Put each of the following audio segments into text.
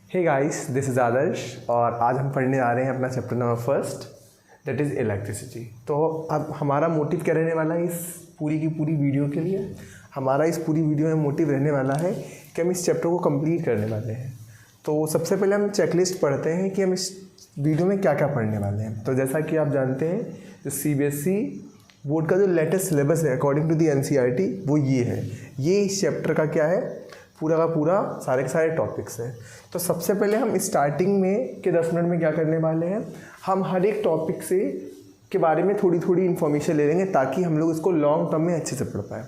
Hey guys, this is आदर्श और आज हम पढ़ने आ रहे हैं अपना chapter number first, that is electricity. तो अब हमारा मोटिव क्या रहने वाला है इस पूरी की पूरी वीडियो के लिए? हमारा इस पूरी वीडियो में मोटिव रहने वाला है कि हम इस चैप्टर को कंप्लीट करने वाले हैं। तो सबसे पहले हम चेकलिस्ट पढ़ते हैं कि हम इस वीडियो में क्या क्या पढ़ने वाले हैं। तो जैसा कि आप जानते हैं, जो CBSE बोर्ड का जो लेटेस्ट सिलेबस है अकॉर्डिंग टू दी NCERT वो ये है। ये इस चैप्टर का क्या है, पूरा का पूरा सारे के सारे टॉपिक्स हैं। तो सबसे पहले हम स्टार्टिंग में के 10 मिनट में क्या करने वाले हैं, हम हर एक टॉपिक से के बारे में थोड़ी थोड़ी इन्फॉर्मेशन ले लेंगे ताकि हम लोग इसको लॉन्ग टर्म में अच्छे से पढ़ पाएँ।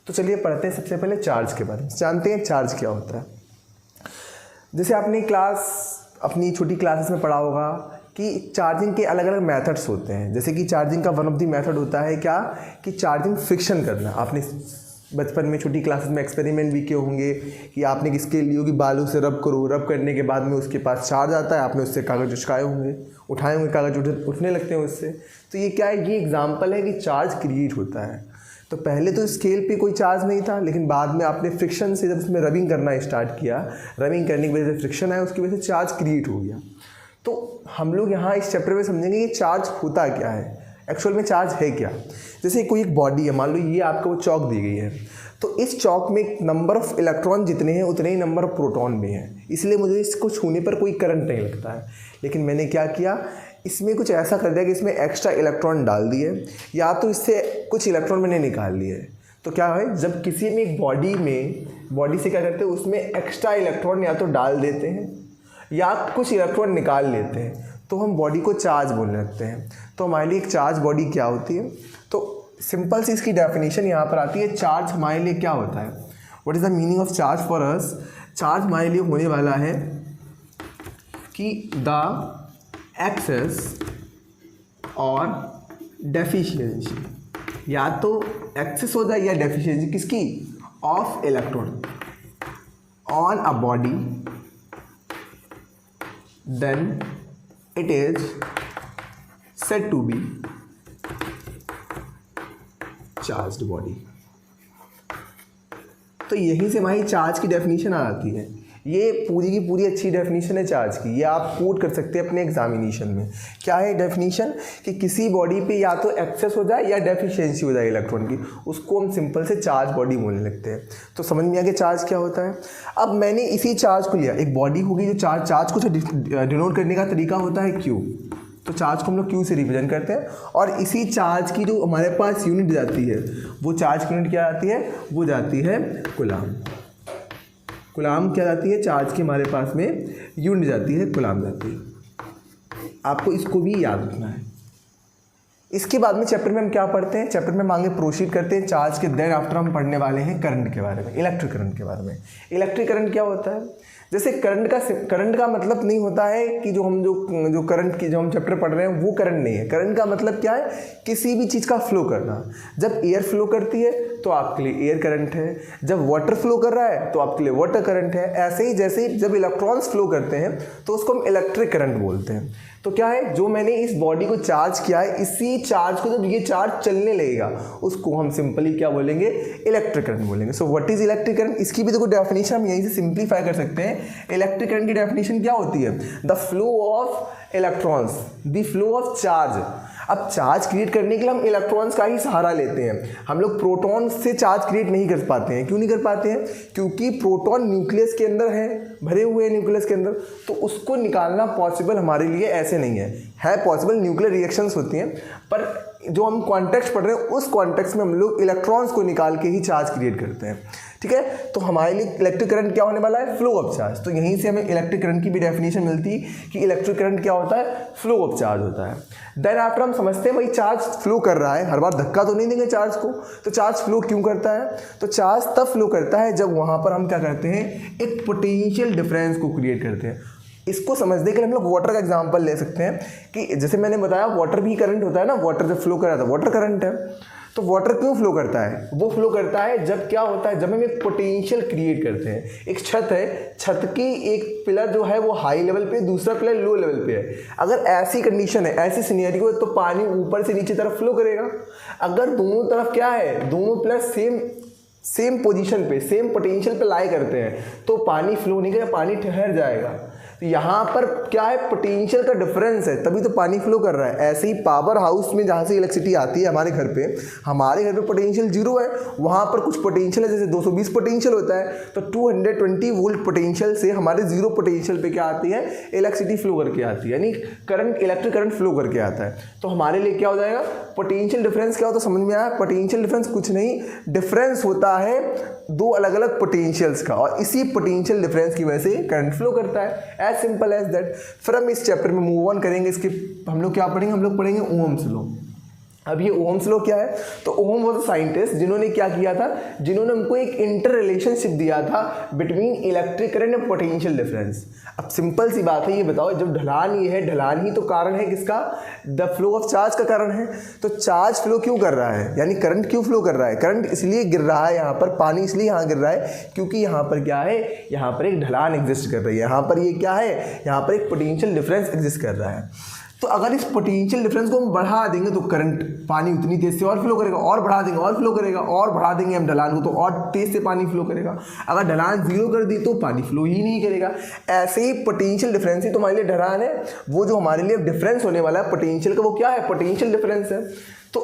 तो चलिए पढ़ते हैं सबसे पहले चार्ज के बारे में। जानते हैं चार्ज क्या होता है। जैसे आपने अपनी छोटी क्लासेस में पढ़ा होगा कि चार्जिंग के अलग अलग मेथड्स होते हैं। जैसे कि चार्जिंग का वन ऑफ द मेथड होता है क्या, कि चार्जिंग फ्रिक्शन करना। आपने बचपन में छोटी क्लासेस में एक्सपेरिमेंट भी किए होंगे कि आपने किसके लिए कि बालू से रब करो, रब करने के बाद में उसके पास चार्ज आता है, आपने उससे कागज़ उठाए होंगे कागज़ उठने लगते हैं उससे। तो ये क्या है, ये एग्जाम्पल है कि चार्ज क्रिएट होता है। तो पहले तो स्केल पे कोई चार्ज नहीं था, लेकिन बाद में आपने फ्रिक्शन से जब उसमें रबिंग करना स्टार्ट किया, रबिंग करने की वजह से फ्रिक्शन आया, उसकी वजह से चार्ज क्रिएट हो गया। तो हम लोग यहाँ इस चैप्टर में समझेंगे कि चार्ज होता क्या है, एक्चुअल में चार्ज है क्या। जैसे कोई एक बॉडी है, मान लो ये आपको वो चौक दी गई है, तो इस चौक में नंबर ऑफ इलेक्ट्रॉन जितने हैं उतने ही नंबर ऑफ प्रोटॉन भी हैं, इसलिए मुझे इसको छूने पर कोई करंट नहीं लगता है। लेकिन मैंने क्या किया, इसमें कुछ ऐसा कर दिया कि इसमें एक्स्ट्रा इलेक्ट्रॉन डाल दिए, या तो इससे कुछ इलेक्ट्रॉन मैंने निकाल लिए। तो क्या है, जब किसी में एक बॉडी से क्या करते हैं, उसमें एक्स्ट्रा इलेक्ट्रॉन या तो डाल देते हैं या कुछ इलेक्ट्रॉन निकाल लेते हैं, तो हम बॉडी को चार्ज बोलने लगते हैं। तो हमारे लिए एक चार्ज बॉडी क्या होती है, तो सिंपल सी इसकी डेफिनेशन यहाँ पर आती है। चार्ज हमारे लिए क्या होता है, what is the meaning of charge for us. Charge हमारे लिए होने वाला है कि द एक्सेस और डेफिशिएंसी, या तो एक्सेस हो जाए या डेफिशिएंसी किसकी, of electron on a body, then it is said to be charged body। तो यहीं से हमारी चार्ज की डेफिनेशन आ जाती है। ये पूरी की पूरी अच्छी डेफिनेशन है चार्ज की, ये आप कोट कर सकते हैं अपने एग्जामिनेशन में। क्या है डेफिनेशन, कि किसी बॉडी पे या तो एक्सेस हो जाए या डेफिशिएंसी हो जाए इलेक्ट्रॉन की, उसको हम सिंपल से चार्ज बॉडी बोलने लगते हैं। तो समझ में आ गया चार्ज क्या होता है। अब मैंने इसी चार्ज को लिया, एक बॉडी होगी जो चार्ज को डिनोट करने का तरीका होता है Q। तो चार्ज को हम लोग Q से रिप्रेजेंट करते हैं, और इसी चार्ज की जो हमारे पास यूनिट जाती है, वो चार्ज की यूनिट क्या आती है, वो जाती है कूलाम। कूलाम क्या जाती है, चार्ज की हमारे पास में यूनिट जाती है, कूलाम जाती है। आपको इसको भी याद रखना है। इसके बाद में चैप्टर में हम क्या पढ़ते हैं, चैप्टर में हम आगे प्रोसीड करते हैं चार्ज के। देन आफ्टर हम पढ़ने वाले हैं करंट के बारे में, इलेक्ट्रिक करंट के बारे में। इलेक्ट्रिक करंट क्या होता है, जैसे करंट का मतलब नहीं होता है कि जो करंट की जो हम चैप्टर पढ़ रहे हैं वो करंट नहीं है। करंट का मतलब क्या है, किसी भी चीज़ का फ्लो करना। जब एयर फ्लो करती है तो आपके लिए एयर करंट है, जब वाटर फ्लो कर रहा है तो आपके लिए वाटर करंट है। ऐसे ही जैसे जब इलेक्ट्रॉन्स फ्लो करते हैं तो उसको हम इलेक्ट्रिक करंट बोलते हैं। तो क्या है, जो मैंने इस बॉडी को चार्ज किया है, इसी चार्ज को जब ये चार्ज चलने लगेगा उसको हम सिंपली क्या बोलेंगे, इलेक्ट्रिक करंट बोलेंगे। So what is electric current, इसकी भी देखो डेफिनेशन हम यहीं से सिंप्लीफाई कर सकते हैं। इलेक्ट्रिक करंट की डेफिनेशन क्या होती है, the flow of electrons, the flow of charge. अब चार्ज क्रिएट करने के लिए हम इलेक्ट्रॉन्स का ही सहारा लेते हैं। हम लोग प्रोटॉन से चार्ज क्रिएट नहीं कर पाते हैं। क्यों नहीं कर पाते हैं, क्योंकि प्रोटॉन न्यूक्लियस के अंदर है, भरे हुए हैं न्यूक्लियस के अंदर, तो उसको निकालना पॉसिबल हमारे लिए ऐसे नहीं है पॉसिबल। न्यूक्लियर रिएक्शंस होती हैं, पर जो हम कॉन्टेक्स्ट पढ़ रहे हैं उस कॉन्टेक्स्ट में हम लोग इलेक्ट्रॉन्स को निकाल के ही चार्ज क्रिएट करते हैं। ठीक है, तो हमारे लिए इलेक्ट्रिक करंट क्या होने वाला है, फ्लो ऑफ चार्ज। तो यहीं से हमें इलेक्ट्रिक करंट की भी डेफिनेशन मिलती है कि इलेक्ट्रिक करंट क्या होता है, फ्लो ऑफ चार्ज होता है। देन आफ्टर हम समझते हैं भाई चार्ज फ्लो कर रहा है, हर बार धक्का तो नहीं देंगे चार्ज को, तो चार्ज फ्लो क्यों करता है, तो चार्ज तब फ्लो करता है जब वहाँ पर हम क्या करते हैं, एक पोटेंशियल डिफरेंस को क्रिएट करते हैं। इसको समझने के लिए हम लोग वाटर का एग्जांपल ले सकते हैं कि जैसे मैंने बताया वाटर भी करंट होता है ना, वाटर जब फ्लो कर रहा था वाटर करंट है। तो वाटर क्यों फ्लो करता है, वो फ्लो करता है जब क्या होता है, जब हम एक पोटेंशियल क्रिएट करते हैं। एक छत है, छत की एक पिलर जो है वो हाई लेवल पे, दूसरा पिलर लो लेवल पे है। अगर ऐसी कंडीशन है, ऐसी सिनेरियो है, तो पानी ऊपर से नीचे तरफ फ्लो करेगा। अगर दोनों तरफ क्या है, दोनों पिलर सेम सेम पोजीशन पे, सेम पोटेंशियल पे लाई करते हैं तो पानी फ्लो नहीं करेगा, पानी ठहर जाएगा। तो यहाँ पर क्या है, पोटेंशियल का डिफरेंस है, तभी तो पानी फ्लो कर रहा है। ऐसे ही पावर हाउस में जहाँ से इलेक्ट्रिसिटी आती है हमारे घर पे पोटेंशियल 0 है, वहाँ पर कुछ पोटेंशियल है, जैसे 220 पोटेंशियल होता है, तो 220 वोल्ट पोटेंशियल से हमारे 0 पोटेंशियल पे क्या आती है, इलेक्ट्रिसिटी फ्लो करके आती है, यानी करंट, इलेक्ट्रिक करंट फ्लो करके आता है। तो हमारे लिए क्या हो जाएगा, पोटेंशियल डिफरेंस क्या होता है, समझ में आया। पोटेंशियल डिफरेंस कुछ नहीं, डिफरेंस होता है दो अलग अलग पोटेंशियल्स का, और इसी पोटेंशियल डिफरेंस की वजह से करंट फ्लो करता है। As simple as that. फिर हम इस चैप्टर में मूव ऑन करेंगे। इसके हम लोग क्या पढ़ेंगे, हम लोग पढ़ेंगे ओम्स लॉ। अब ये ओम्स लॉ क्या है, तो ओम वाज अ साइंटिस्ट जिन्होंने क्या किया था, जिन्होंने हमको एक इंटर रिलेशनशिप दिया था between electric current and potential difference. अब सिंपल सी बात है, ये बताओ, जब ढलान ये है, ढलान ही तो कारण है किसका, द फ्लो ऑफ चार्ज का कारण है। तो चार्ज फ्लो क्यों कर रहा है, यानी करंट क्यों फ्लो कर रहा है, करंट इसलिए गिर रहा है यहाँ पर, पानी इसलिए यहाँ गिर रहा है क्योंकि यहाँ पर क्या है, यहाँ पर एक ढलान एग्जिस्ट कर रही है, यहाँ पर ये क्या है, यहाँ पर एक पोटेंशियल डिफरेंस एग्जिस्ट कर रहा है। तो अगर इस पोटेंशियल डिफरेंस को हम बढ़ा देंगे तो करंट, पानी उतनी तेज से और फ्लो करेगा, और बढ़ा देंगे और फ्लो करेगा, और बढ़ा देंगे हम ढलान को तो और तेज से पानी फ्लो करेगा। अगर ढलान 0 कर दी तो पानी फ्लो ही नहीं करेगा। ऐसे ही पोटेंशियल डिफरेंस ही तो हमारे लिए ढलान है, वो जो हमारे लिए डिफरेंस होने वाला है पोटेंशियल का, वो क्या है, पोटेंशियल डिफरेंस है। तो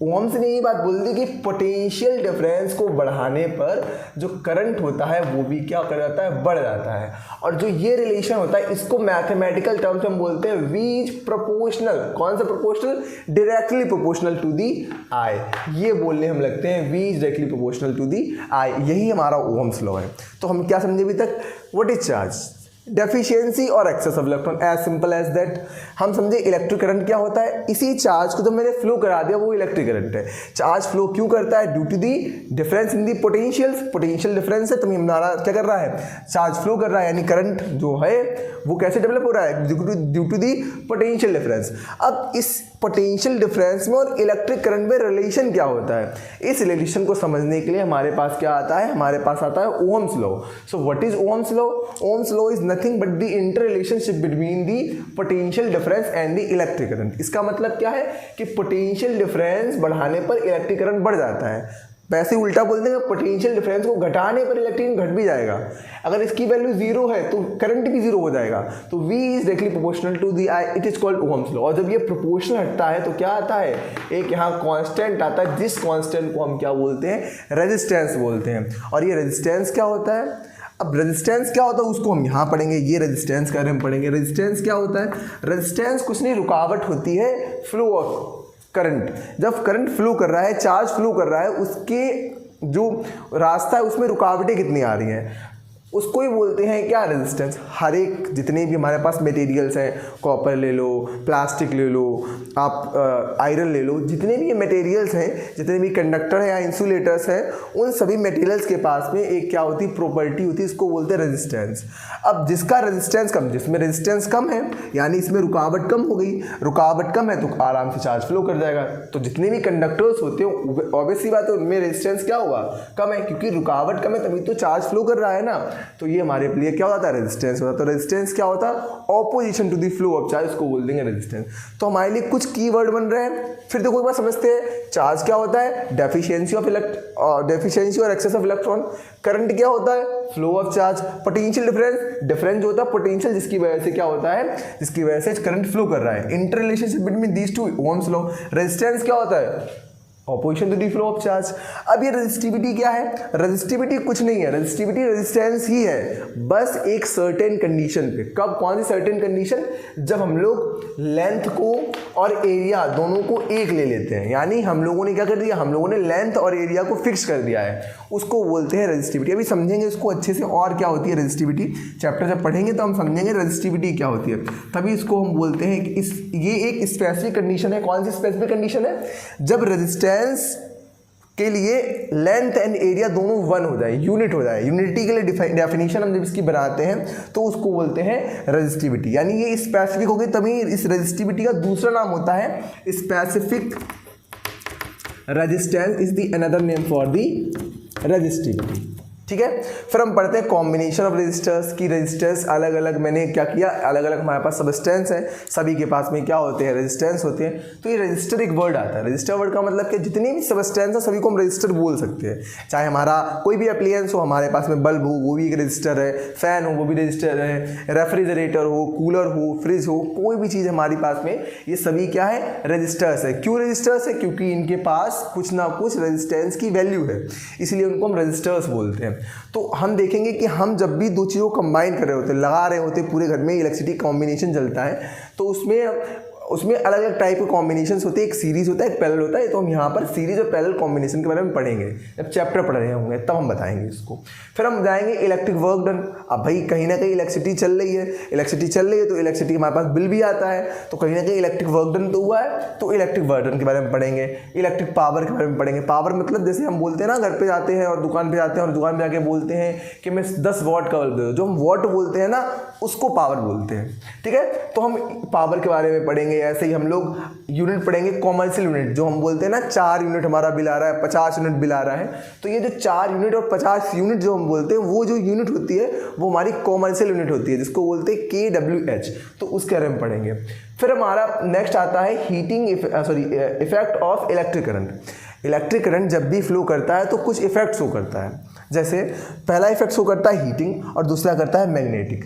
ओम्स ने ये बात बोल दी कि पोटेंशियल डिफरेंस को बढ़ाने पर जो करंट होता है वो भी क्या कर जाता है, बढ़ जाता है। और जो ये रिलेशन होता है इसको मैथमेटिकल टर्म्स में हम बोलते हैं V इज प्रोपोर्शनल। कौन सा proportional, directly proportional to the I। ये बोलने हम लगते हैं V is directly proportional to the I। यही हमारा ओम्स लॉ है। तो हम क्या समझे अभी तक, व्हाट इज चार्ज, डेफिशिएंसी और excess of electron, as simple as that. हम समझे इलेक्ट्रिक करंट क्या होता है, इसी चार्ज को जब मैंने फ्लो करा दिया वो इलेक्ट्रिक करंट है। चार्ज फ्लो क्यों करता है, due to the difference in the potentials, potential difference है तो हमारा क्या कर रहा है, चार्ज फ्लो कर रहा है, यानी करंट जो है वो कैसे डेवलप हो रहा है, due to the potential difference. अब इस पोटेंशियल डिफरेंस में और इलेक्ट्रिक करंट में रिलेशन क्या होता है, इस रिलेशन को समझने के लिए हमारे पास क्या आता है, हमारे पास आता है Ohm's law. So what is Ohm's law, Ohm's law is nothing but the inter relationship between the potential difference and the electric current. इसका मतलब क्या है कि पोटेंशियल डिफरेंस बढ़ाने पर इलेक्ट्रिक करंट बढ़ जाता है। वैसे उल्टा बोल देंगे, पोटेंशियल डिफरेंस को घटाने पर इलेक्ट्रिक घट भी जाएगा। अगर इसकी वैल्यू 0 है तो करंट भी 0 हो जाएगा। तो V is directly proportional to the I, it is called Ohm's law. और जब ये प्रोपोर्शनल हटता है तो क्या आता है, एक यहाँ कांस्टेंट आता है, जिस कांस्टेंट को हम क्या बोलते हैं, रेजिस्टेंस बोलते हैं। और ये रेजिस्टेंस क्या होता है, अब रेजिस्टेंस क्या होता है उसको हम यहाँ पढ़ेंगे, ये रेजिस्टेंस का हम पढ़ेंगे। रेजिस्टेंस क्या होता है, रेजिस्टेंस कुछ नहीं, रुकावट होती है फ्लो ऑफ करंट। जब करंट फ्लो कर रहा है, चार्ज फ्लो कर रहा है, उसके जो रास्ता है उसमें रुकावटें कितनी आ रही हैं, उसको ही बोलते हैं क्या, रेजिस्टेंस। हर एक जितने भी हमारे पास मटेरियल्स हैं, कॉपर ले लो, प्लास्टिक ले लो, आप आयरन ले लो, जितने भी ये मटेरियल्स हैं, जितने भी कंडक्टर हैं या इंसुलेटर्स हैं, उन सभी मटेरियल्स के पास में एक क्या होती है, प्रॉपर्टी होती है, इसको बोलते हैं रेजिस्टेंस। अब जिसका रेजिस्टेंस कम, जिसमें रेजिस्टेंस कम है यानी इसमें रुकावट कम हो गई, रुकावट कम है तो आराम से चार्ज फ्लो कर जाएगा। तो जितने भी कंडक्टर्स होते हैं ऑब्वियसली बात है उनमें रेजिस्टेंस क्या होगा, कम है, क्योंकि रुकावट कम है तभी तो चार्ज फ्लो कर रहा है ना। तो ये हमारे लिए क्या होता है, रेजिस्टेंस होता है। तो रेजिस्टेंस क्या होता है, opposition to the flow of charge, इसको बोल देंगे रेजिस्टेंस। तो हमारे लिए कुछ कीवर्ड बन रहे हैं। फिर देखो एक बार समझते हैं, चार्ज क्या होता है, डेफिशिएंसी और एक्सेस ऑफ इलेक्ट्रॉन। करंट क्या होता है, flow of charge. Potential difference जो होता है पोटेंशियल, जिसकी वजह से क्या होता है, जिसकी वजह से करंट फ्लो कर रहा है। Inter relationship between these two, Ohm's law. Resistance क्या होता है, opposition to the flow of charge. अब ये रेजिस्टिविटी क्या है, रेजिस्टिविटी कुछ नहीं है, रेजिस्टिविटी रेजिस्टेंस ही है, बस एक सर्टेन कंडीशन पे। कब, कौन सी सर्टेन कंडीशन, जब हम लोग लेंथ को और एरिया दोनों को एक ले लेते हैं, यानी हम लोगों ने क्या कर दिया, हम लोगों ने लेंथ और एरिया को फिक्स कर दिया है, उसको बोलते हैं रेजिस्टिविटी। अभी समझेंगे इसको अच्छे से, और क्या होती है रेजिस्टिविटी, चैप्टर जब पढ़ेंगे तो हम समझेंगे रेजिस्टिविटी क्या होती है। तभी इसको हम बोलते हैं कि ये एक स्पेसिफिक कंडीशन है। कौन सी स्पेसिफिक कंडीशन है, जब रेजिस्टेंस के लिए लेंथ एंड एरिया दोनों 1 हो जाए, यूनिट हो जाए। यूनिटी के लिए डेफिनेशन हम जब इसकी बनाते हैं तो उसको बोलते हैं रेजिस्टिविटी, यानी ये स्पेसिफिक हो गई। तभी इस रेजिस्टिविटी का दूसरा नाम होता है specific resistance, is the another name for the resistivity. ठीक है। फिर हम पढ़ते हैं कॉम्बिनेशन ऑफ रेजिस्टर्स की। रेजिस्टर्स अलग अलग मैंने क्या किया, अलग अलग हमारे पास सबस्टेंस है, सभी के पास में क्या होते हैं, रेजिस्टेंस होते हैं। तो ये रेजिस्टर एक वर्ड आता है। रेजिस्टर वर्ड का मतलब कि जितनी भी सबस्टेंस है सभी को हम रेजिस्टर बोल सकते हैं। चाहे हमारा कोई भी अप्लायंस हो, हमारे पास में बल्ब हो वो भी एक रेजिस्टर है, फैन हो वो भी रेजिस्टर है, रेफ्रिजरेटर हो, कूलर हो, फ्रिज हो, कोई भी चीज़ हमारे पास में, ये सभी क्या है, रेजिस्टर्स है। क्यों रेजिस्टर्स है? क्योंकि इनके पास कुछ ना कुछ रेजिस्टेंस की वैल्यू है, इसलिए उनको हम रेजिस्टर्स बोलते हैं। तो हम देखेंगे कि हम जब भी दो चीज़ों को कंबाइन कर रहे होते हैं, लगा रहे होते हैं, पूरे घर में इलेक्ट्रिसिटी कॉम्बिनेशन चलता है, तो उसमें अलग अलग टाइप के कॉम्बिनेशंस होते हैं। एक सीरीज होता है, एक पैरेलल होता है। तो हम यहाँ पर सीरीज और पैरेलल कॉम्बिनेशन के बारे में पढ़ेंगे, जब चैप्टर पढ़ रहे होंगे तब हम बताएंगे इसको। फिर हम जाएंगे इलेक्ट्रिक वर्क डन। अब भाई कहीं ना कहीं इलेक्ट्रिसिटी चल रही है, तो इलेक्ट्रिसिटी हमारे पास बिल भी आता है, तो कहीं ना कहीं इलेक्ट्रिक वर्क डन तो हुआ है, तो इलेक्ट्रिक वर्क डन के बारे में पढ़ेंगे। इलेक्ट्रिक पावर के बारे में पढ़ेंगे। पावर मतलब जैसे हम बोलते हैं ना, घर पर जाते हैं और दुकान पर जाते हैं और दुकान पर जाके बोलते हैं कि मैं 10 वॉट का बल्ब दे दो, जो हम वॉट बोलते हैं ना उसको पावर बोलते हैं। ठीक है, तो हम पावर के बारे में पढ़ेंगे। ऐसे ही हम लोग यूनिट पढ़ेंगे, कॉमर्शियल यूनिट, जो हम बोलते हैं ना 4 यूनिट हमारा बिल आ रहा है, 50 यूनिट बिल आ रहा है, तो ये जो 4 यूनिट और 50 यूनिट जो हम बोलते हैं, वो जो यूनिट होती है वो हमारी कॉमर्शियल यूनिट होती है, जिसको बोलते हैं KWH। तो उसके बारे में पढ़ेंगे। फिर हमारा नेक्स्ट आता है heating effect of electric current. Electric current जब भी फ्लो करता है तो कुछ इफेक्ट शो करता है। जैसे पहला इफेक्ट शो करता है हीटिंग और दूसरा करता है मैग्नेटिक।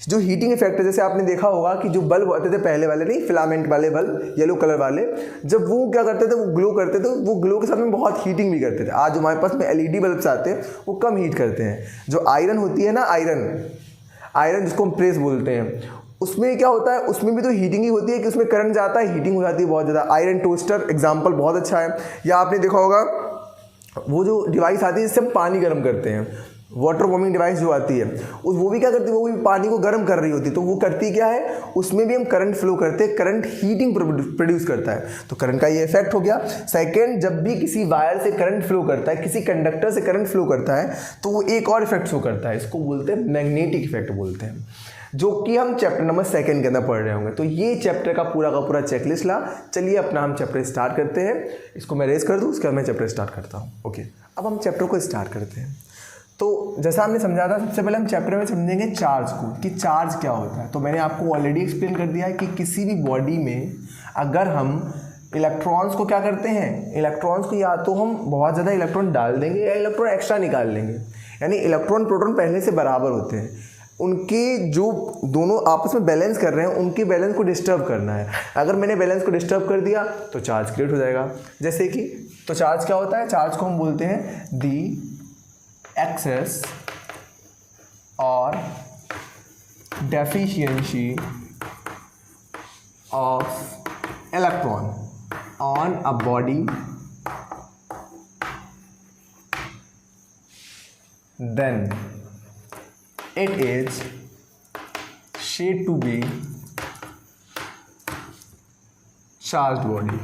जो हीटिंग इफेक्ट है, जैसे आपने देखा होगा कि जो बल्ब होते थे पहले वाले, नहीं फिलामेंट वाले बल्ब, येलो कलर वाले, जब वो क्या करते थे, वो ग्लो करते थे, वो ग्लो के साथ में बहुत हीटिंग भी करते थे। आज जो हमारे पास में LED बल्ब्स आते हैं वो कम हीट करते हैं। जो आयरन होती है ना, आयरन जिसको हम प्रेस बोलते हैं, उसमें क्या होता है, उसमें भी तो हीटिंग ही होती है कि उसमें करंट जाता है, हीटिंग हो जाती है बहुत ज़्यादा। आयरन टोस्टर एग्जाम्पल बहुत अच्छा है। या आपने देखा होगा वो जो डिवाइस आती है जिससे हम पानी गर्म करते हैं, वाटर वार्मिंग डिवाइस जो आती है, वो भी क्या करती है, वो भी पानी को गर्म कर रही होती है। तो वो करती क्या है, उसमें भी हम करंट फ्लो करते हैं, करंट हीटिंग प्रोड्यूस करता है। तो करंट का ये इफेक्ट हो गया। सेकंड, जब भी किसी वायर से करंट फ्लो करता है, किसी कंडक्टर से करंट फ्लो करता है, तो वो एक और इफेक्ट शो करता है, इसको बोलते हैं मैग्नेटिक इफेक्ट बोलते हैं, जो कि हम चैप्टर नंबर 2 के अंदर पढ़ रहे होंगे। तो ये चैप्टर का पूरा चेकलिस्ट ला। चलिए अपना हम चैप्टर स्टार्ट करते हैं। इसको मैं रेस कर दूँ, उसके बाद मैं चैप्टर स्टार्ट करता हूँ। ओके, अब हम चैप्टर को स्टार्ट करते हैं। तो जैसा हमने समझा था, सबसे पहले हम चैप्टर में समझेंगे चार्ज को, कि चार्ज क्या होता है। तो मैंने आपको ऑलरेडी एक्सप्लेन कर दिया है कि किसी भी बॉडी में अगर हम इलेक्ट्रॉन्स को क्या करते हैं, इलेक्ट्रॉन्स को या तो हम बहुत ज़्यादा इलेक्ट्रॉन डाल देंगे या इलेक्ट्रॉन एक्स्ट्रा निकाल लेंगे। यानी इलेक्ट्रॉन प्रोटॉन पहले से बराबर होते हैं, उनके जो दोनों आपस में बैलेंस कर रहे हैं, उनके बैलेंस को डिस्टर्ब करना है। अगर मैंने बैलेंस को डिस्टर्ब कर दिया तो चार्ज क्रिएट हो जाएगा। जैसे कि, तो चार्ज क्या होता है, चार्ज को हम बोलते हैं दी एक्सेस और deficiency of electron on a body then it is said to be charged body।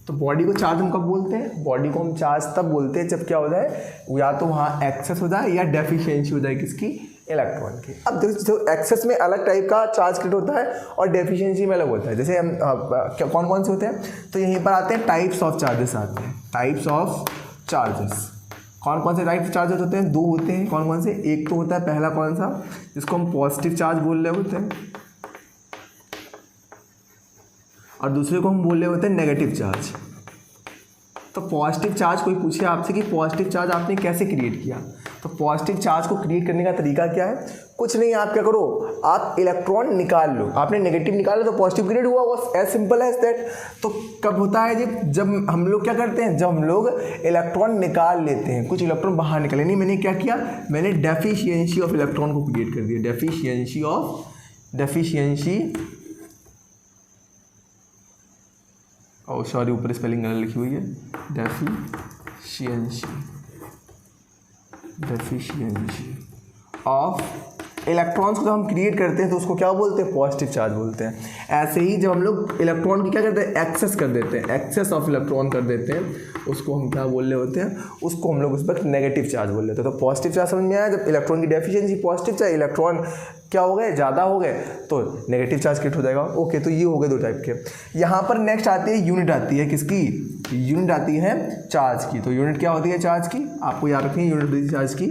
तो बॉडी को चार्ज हम कब बोलते हैं, बॉडी को हम चार्ज तब बोलते हैं जब क्या हो जाए, या तो वहाँ एक्सेस हो जाए या डेफिशिएंसी हो जाए, किसकी, इलेक्ट्रॉन की। अब देखो, एक्सेस में अलग टाइप का चार्ज क्रिएट होता है और डेफिशिएंसी में अलग होता है। जैसे हम कौन कौन से होते हैं, तो यहीं पर आते हैं टाइप्स ऑफ चार्जेस आते हैं। टाइप्स ऑफ चार्जेस कौन कौन से टाइप चार्जेस होते हैं, 2 होते हैं। कौन कौन से, एक तो होता है पहला कौन सा, जिसको हम पॉजिटिव चार्ज बोल रहे होते हैं, और दूसरे को हम बोल रहे होते हैं नेगेटिव चार्ज। तो पॉजिटिव चार्ज, कोई पूछे आपसे कि पॉजिटिव चार्ज आपने कैसे क्रिएट किया, तो पॉजिटिव चार्ज को क्रिएट करने का तरीका क्या है, कुछ नहीं, आप क्या करो, आप इलेक्ट्रॉन निकाल लो। आपने नेगेटिव निकाला तो पॉजिटिव क्रिएट हुआ, बस एज सिंपल एज दैट। तो कब होता है, जब हम लोग क्या करते हैं, जब हम लोग इलेक्ट्रॉन निकाल लेते हैं, कुछ इलेक्ट्रॉन बाहर निकले। नहीं, मैंने क्या किया, मैंने डेफिशिएंसी ऑफ इलेक्ट्रॉन को क्रिएट कर दिया। डेफिशिएंसी ओ सॉरी, ऊपर स्पेलिंग गलत लिखी हुई है, डेफिशिएंसी ऑफ इलेक्ट्रॉन्स को जब हम क्रिएट करते हैं तो उसको क्या बोलते हैं, पॉजिटिव चार्ज बोलते हैं। ऐसे ही जब हम लोग इलेक्ट्रॉन की क्या करते हैं, एक्सेस कर देते हैं, एक्सेस ऑफ इलेक्ट्रॉन कर देते हैं, उसको हम क्या बोल रहे होते हैं, उसको हम लोग उस पर नेगेटिव चार्ज बोल लेते हैं। तो पॉजिटिव चार्ज समझ में आया, जब इलेक्ट्रॉन की डेफिशिएंसी पॉजिटिव चार्ज, इलेक्ट्रॉन क्या हो गए, ज़्यादा हो गए, तो नेगेटिव चार्ज क्रिएट हो जाएगा। ओके, तो ये हो गए 2 टाइप के। यहाँ पर नेक्स्ट आती है यूनिट, आती है किसकी, यूनिट आती है चार्ज की। तो यूनिट क्या होती है चार्ज की, आपको याद रखनी है, यूनिट होती है चार्ज की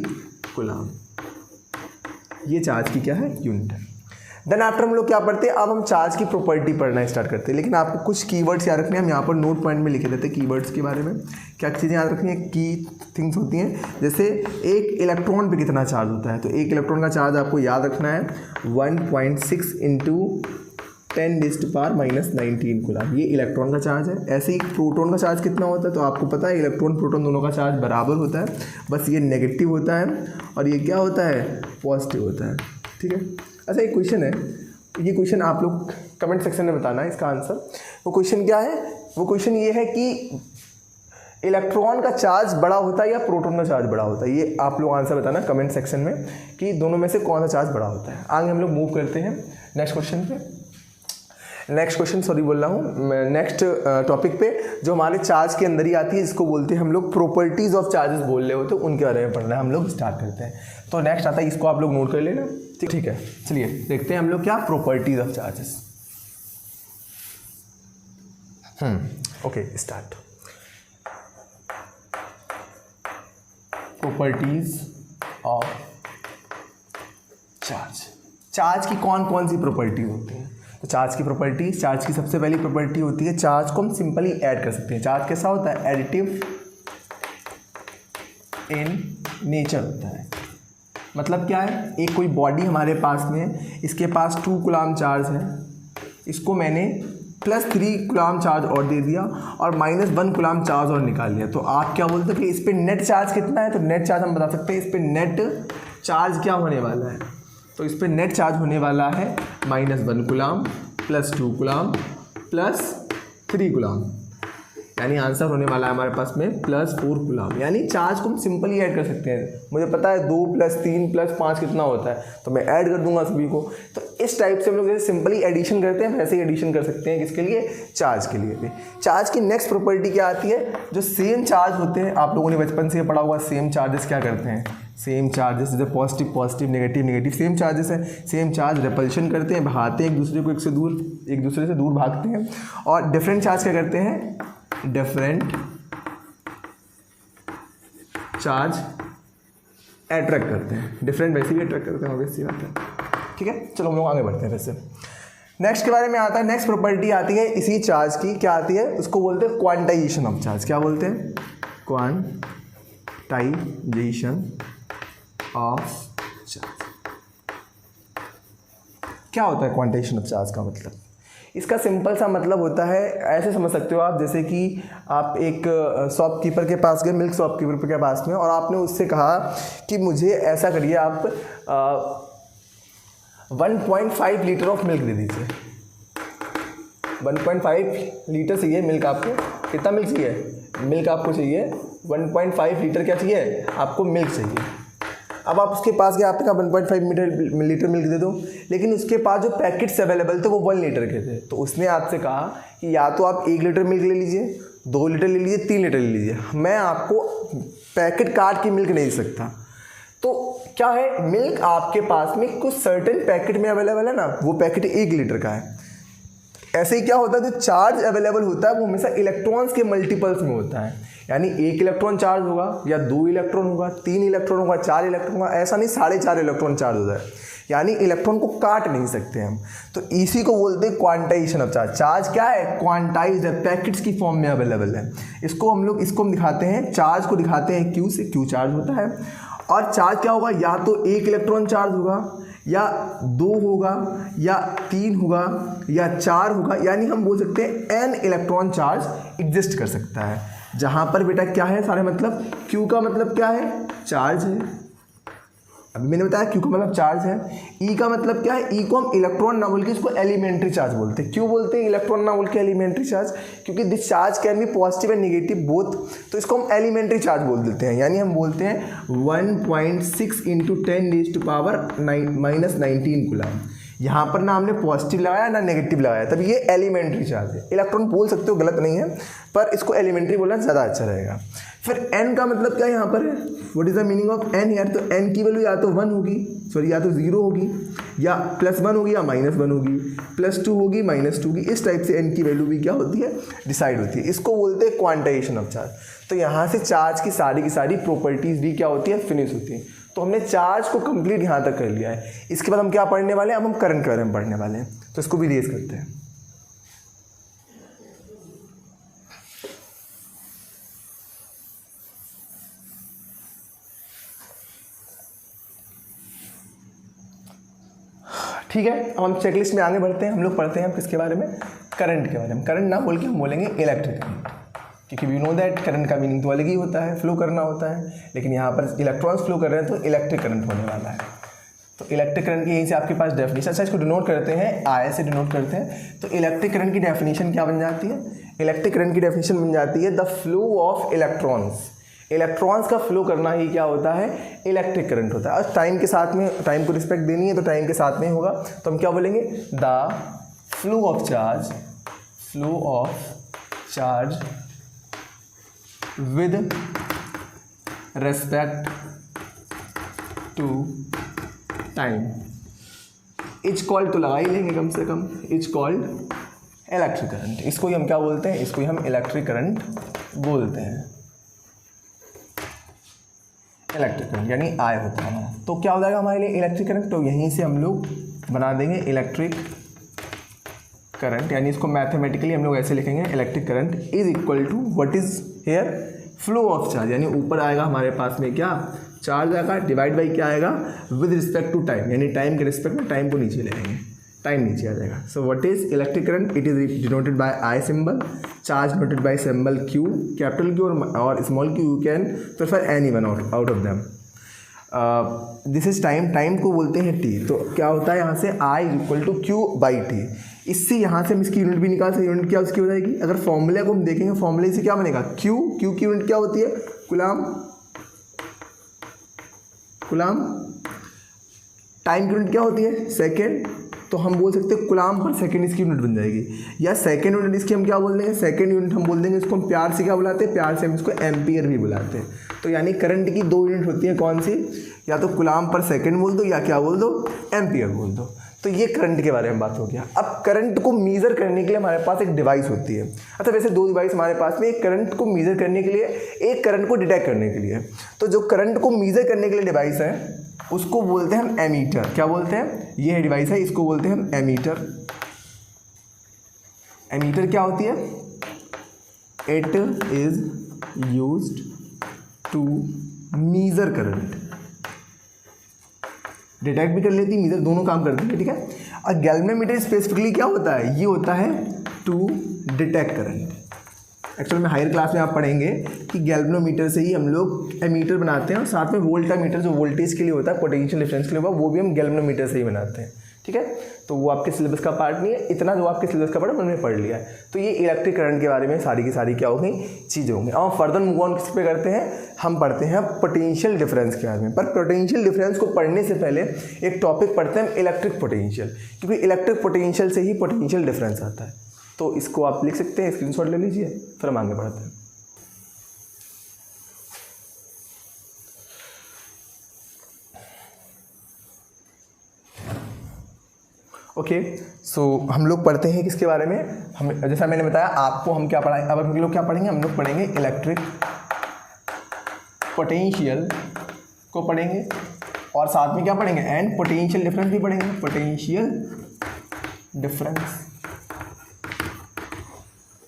कूलम। ये चार्ज की क्या है, यूनिट है। देन आफ्टर हम लोग क्या पढ़ते हैं, अब हम चार्ज की प्रॉपर्टी पढ़ना स्टार्ट करते हैं। लेकिन आपको कुछ कीवर्ड्स याद रखने हैं, हम यहाँ पर नोट पॉइंट में लिखे देते हैं कीवर्ड्स के बारे में। क्या चीज़ें याद रखनी है, की थिंग्स होती हैं, जैसे एक इलेक्ट्रॉन पे कितना चार्ज होता है। तो एक इलेक्ट्रॉन का चार्ज आपको याद रखना है 1.6 × 10⁻⁻19 कूलम, ये इलेक्ट्रॉन का चार्ज है। ऐसे ही प्रोटॉन का चार्ज कितना होता है, तो आपको पता है इलेक्ट्रॉन प्रोटॉन दोनों का चार्ज बराबर होता है, बस ये नेगेटिव होता है और ये क्या होता है, पॉजिटिव होता है। ठीक है। अच्छा एक क्वेश्चन है, ये क्वेश्चन आप लोग कमेंट सेक्शन में बताना है इसका आंसर। वो क्वेश्चन क्या है, वो क्वेश्चन ये है कि इलेक्ट्रॉन का चार्ज बड़ा होता है या प्रोटॉन का चार्ज बड़ा होता है। ये आप लोग आंसर बताना कमेंट सेक्शन में कि दोनों में से कौन सा चार्ज बड़ा होता है। आगे हम लोग मूव करते हैं नेक्स्ट क्वेश्चन पे, नेक्स्ट क्वेश्चन सॉरी बोल रहा हूँ, नेक्स्ट टॉपिक पे जो हमारे चार्ज के अंदर ही आती है, जिसको बोलते हैं हम लोग प्रॉपर्टीज़ ऑफ चार्जेस बोल रहे होते हैं, उनके बारे में पढ़ना है। हम लोग स्टार्ट करते हैं। तो नेक्स्ट आता है, इसको आप लोग नोट कर लेना। ठीक है, चलिए देखते हैं हम लोग क्या properties of charges. Okay start. Properties of charge. Charge की कौन कौन सी प्रॉपर्टी होती है, तो चार्ज की प्रॉपर्टीज, चार्ज की सबसे पहली प्रॉपर्टी होती है, चार्ज को हम सिंपली ऐड कर सकते हैं। चार्ज कैसा होता है, एडिटिव इन नेचर होता है। मतलब क्या है, एक कोई बॉडी हमारे पास में है, इसके पास 2 कूलम चार्ज है, इसको मैंने +3 कूलम चार्ज और दे दिया और -1 कूलम चार्ज और निकाल लिया। तो आप क्या बोलते हो कि इस पर नेट चार्ज कितना है, तो नेट चार्ज हम बता सकते हैं, इस पर नेट चार्ज क्या होने वाला है, तो इस पर नेट चार्ज होने वाला है -1 कूलम +2 कूलम +3 कूलम, यानी आंसर होने वाला है हमारे पास में +4 कूलम। यानी चार्ज को हम सिंपली ऐड कर सकते हैं। मुझे पता है 2 + 3 + 5 कितना होता है, तो मैं ऐड कर दूंगा सभी को। तो इस टाइप से हम लोग जैसे सिंपली एडिशन करते हैं, वैसे ही एडिशन कर सकते हैं। किसके लिए, चार्ज के लिए भी। चार्ज की नेक्स्ट प्रॉपर्टी क्या आती है, जो सेम चार्ज होते हैं, आप लोगों ने बचपन से पढ़ा हुआ, सेम चार्जेस क्या करते हैं, सेम चार्जेस जैसे positive positive, negative negative, same charges है, सेम चार्ज रिपल्शन करते हैं, भागते हैं एक दूसरे को, एक दूसरे से दूर भागते हैं। और डिफरेंट चार्ज क्या करते हैं, डिफरेंट चार्ज अट्रैक्ट करते हैं। डिफरेंट वैसे भी अट्रैक्ट करते हैं, ऑब्वियसली बात है। ठीक है, चलो हम लोग आगे बढ़ते हैं। वैसे नेक्स्ट के बारे में आता है, नेक्स्ट प्रॉपर्टी आती है इसी चार्ज की, क्या आती है, उसको बोलते हैं क्वांटाइजेशन ऑफ चार्ज। क्या बोलते हैं, क्वांटाइजेशन ऑफ चार्ज। क्या होता है क्वांटाइजेशन ऑफ चार्ज का मतलब, इसका सिंपल सा मतलब होता है, ऐसे समझ सकते हो आप, जैसे कि आप एक शॉपकीपर के पास गए, मिल्क शॉपकीपर के पास में, और आपने उससे कहा कि मुझे ऐसा करिए, आप 1.5 लीटर ऑफ मिल्क दे दीजिए। 1.5 लीटर चाहिए मिल्क आपको, कितना मिल्क चाहिए, मिल्क आपको चाहिए 1.5 लीटर, क्या चाहिए आपको, मिल्क चाहिए। अब आप उसके पास गए, आपने कहा 1.5 लीटर मिल्क दे दो, लेकिन उसके पास जो पैकेट्स अवेलेबल थे वो 1 लीटर के थे। तो उसने आपसे कहा कि या तो आप 1 लीटर मिल्क ले लीजिए, 2 लीटर ले लीजिए, 3 लीटर ले लीजिए, मैं आपको पैकेट काट के मिल्क नहीं दे सकता। तो क्या है, मिल्क आपके पास में कुछ सर्टेन पैकेट में अवेलेबल है ना, वो पैकेट 1 लीटर का है। ऐसे ही क्या होता है, जो चार्ज अवेलेबल होता है वो हमेशा इलेक्ट्रॉन्स के मल्टीपल्स में होता है। यानी 1 इलेक्ट्रॉन चार्ज होगा, या 2 इलेक्ट्रॉन होगा, 3 इलेक्ट्रॉन होगा, 4 इलेक्ट्रॉन होगा, ऐसा नहीं 4.5 इलेक्ट्रॉन चार्ज होता है। यानी इलेक्ट्रॉन को काट नहीं सकते हम। तो इसी को बोलते हैं क्वांटाइजेशन ऑफ चार्ज। चार्ज क्या है, क्वांटाइज्ड है, पैकेट्स की फॉर्म में अवेलेबल है। इसको हम दिखाते हैं, चार्ज को दिखाते हैं क्यू से, क्यू चार्ज होता है। और चार्ज क्या होगा, या तो 1 इलेक्ट्रॉन चार्ज होगा, या 2 होगा, या 3 होगा, या 4 होगा। यानी हम बोल सकते हैं n इलेक्ट्रॉन चार्ज एग्जिस्ट कर सकता है। जहाँ पर बेटा क्या है सारे, मतलब Q का मतलब क्या है, चार्ज है। अभी मैंने बताया Q का मतलब चार्ज है। E का मतलब क्या है, E को हम इलेक्ट्रॉन ना बोल के इसको एलिमेंट्री चार्ज बोलते हैं। क्यों बोलते हैं इलेक्ट्रॉन ना बोल के एलिमेंट्री चार्ज, क्योंकि this charge can be positive and negative both, तो इसको हम एलिमेंट्री चार्ज बोल देते हैं। यानी हम बोलते हैं 1.6 × 10⁻⁻19 कूलम, यहाँ पर ना हमने पॉजिटिव लगाया ना नेगेटिव लगाया, तब ये एलिमेंट्री चार्ज है। इलेक्ट्रॉन बोल सकते हो, गलत नहीं है, पर इसको एलिमेंट्री बोलना ज़्यादा अच्छा रहेगा। फिर n का मतलब क्या यहाँ पर है, what is the meaning of n यार, तो n की वैल्यू या तो 1 होगी, सॉरी या तो 0 होगी, या +1 होगी या -1 होगी, +2 होगी -2 होगी। इस टाइप से n की वैल्यू भी क्या होती है, डिसाइड होती है। इसको बोलते हैं क्वांटाइजेशन ऑफ चार्ज। तो यहाँ से चार्ज की सारी प्रॉपर्टीज़ भी क्या होती है, फिनिश होती है। तो हमने चार्ज को कंप्लीट यहाँ तक कर लिया है। इसके बाद हम क्या पढ़ने वाले हैं, अब हम करंट के बारे में पढ़ने वाले हैं। तो इसको भी रेज करते हैं। ठीक है, अब हम चेकलिस्ट में आगे बढ़ते हैं। हम लोग पढ़ते हैं हम किसके बारे में, करंट के बारे में। करंट ना बोल के हम बोलेंगे इलेक्ट्रिक करंट, क्योंकि वी नो दैट करंट का मीनिंग तो अलग ही होता है, फ्लो करना होता है, लेकिन यहाँ पर इलेक्ट्रॉन्स फ्लो कर रहे हैं तो इलेक्ट्रिक करंट होने वाला है। तो इलेक्ट्रिक करंट की यहीं से आपके पास डेफिनेशन, अच्छा इसको डिनोट करते हैं, आई से डिनोट करते हैं। तो इलेक्ट्रिक करंट की डेफिनेशन क्या बन जाती है, इलेक्ट्रिक करंट की डेफिनेशन बन जाती है the flow of electrons. Electrons का फ्लो करना ही क्या होता है, इलेक्ट्रिक करंट होता है। और टाइम के साथ में, टाइम को रिस्पेक्ट देनी है तो टाइम के साथ में होगा, तो हम क्या बोलेंगे, the flow of charge, flow of charge with respect to time is called, तो लगा ही लेंगे कम से कम, इज कॉल्ड इलेक्ट्रिक करंट। इसको ही हम क्या बोलते हैं, इसको ही हम इलेक्ट्रिक करंट बोलते हैं। इलेक्ट्रिक करंट यानी आई होता है। तो क्या हो जाएगा हमारे लिए इलेक्ट्रिक करंट, तो यहीं से हम लोग बना देंगे इलेक्ट्रिक करंट, यानी इसको मैथमेटिकली हम लोग ऐसे लिखेंगे, electric current is equal to what is here, flow of charge, यानी ऊपर आएगा हमारे पास में क्या, चार्ज आएगा, डिवाइड बाई क्या आएगा, विद रिस्पेक्ट टू टाइम, यानी टाइम के रिस्पेक्ट में टाइम को नीचे ले लेंगे, टाइम नीचे आ जाएगा। So what is electric current, it is denoted by I symbol, charge noted bye symbol Q, capital Q और small q, you can prefer any one out of them. This is time, time को बोलते हैं t। तो क्या होता है यहाँ से I इक्वल टू Q/T। इससे यहाँ से हम इसकी यूनिट भी निकाल सकते, यूनिट क्या उसकी हो जाएगी, अगर फॉर्मूले को हम देखेंगे, फॉर्मूले से क्या बनेगा, Q की यूनिट क्या होती है, कूलम, टाइम की यूनिट क्या होती है, सेकेंड, तो हम बोल सकते हैं कूलम पर सेकंड इसकी यूनिट बन जाएगी। या सेकंड यूनिट इसकी हम क्या बोल देंगे, सेकंड यूनिट हम बोल देंगे, इसको हम प्यार से क्या बुलाते हैं, प्यार से हम इसको एम्पियर भी बुलाते हैं। तो यानी करंट की 2 यूनिट होती हैं, कौन सी, या तो कूलम पर सेकंड बोल दो या क्या बोल दो, एम्पियर बोल दो। तो ये करंट के बारे में बात हो गया। अब करंट को मेज़र करने के लिए हमारे पास एक डिवाइस होती है। अच्छा वैसे 2 डिवाइस हमारे पास में, एक करंट को मेज़र करने के लिए, एक करंट को डिटेक्ट करने के लिए। तो जो करंट को मेज़र करने के लिए डिवाइस है उसको बोलते हैं हम एमीटर। क्या बोलते हैं, ये है डिवाइस है, इसको बोलते हैं हम एमीटर। एमीटर क्या होती है, it is used to measure current, detect भी कर लेती है, मेजर, दोनों काम करती है, ठीक है। और गैल्वेनोमीटर स्पेसिफिकली क्या होता है, ये होता है टू डिटेक्ट करंट। एक्चुअल में हायर क्लास में आप पढ़ेंगे कि गैल्वेनोमीटर से ही हम लोग एमीटर बनाते हैं, और साथ में वोल्टामीटर जो वोल्टेज के लिए होता है, पोटेंशियल डिफरेंस के लिए होगा, वो भी हम गैल्वेनोमीटर से ही बनाते हैं, ठीक है। तो वो आपके सिलेबस का पार्ट नहीं है, इतना जो आपके सिलेबस का पार्ट है मैंने पढ़ लिया है। तो ये इलेक्ट्रिक करंट के बारे में सारी की सारी क्या होगी, चीज़ें होंगी। और फर्दर मूव ऑन किस पे करते हैं, हम पढ़ते हैं पोटेंशियल डिफरेंस के बारे में। पर पोटेंशियल डिफरेंस को पढ़ने से पहले एक टॉपिक पढ़ते हैं इलेक्ट्रिक पोटेंशियल, क्योंकि इलेक्ट्रिक पोटेंशियल से ही पोटेंशियल डिफरेंस आता है। तो इसको आप लिख सकते हैं, स्क्रीनशॉट ले लीजिए, फिर हम आगे बढ़ते हैं। ओके, सो हम लोग पढ़ते हैं किसके बारे में, हम जैसा मैंने बताया आपको, हम क्या पढ़ाएं, अब हम लोग क्या पढ़ेंगे, हम लोग पढ़ेंगे इलेक्ट्रिक पोटेंशियल को पढ़ेंगे, और साथ में क्या पढ़ेंगे, एंड पोटेंशियल डिफरेंस भी पढ़ेंगे, पोटेंशियल डिफरेंस।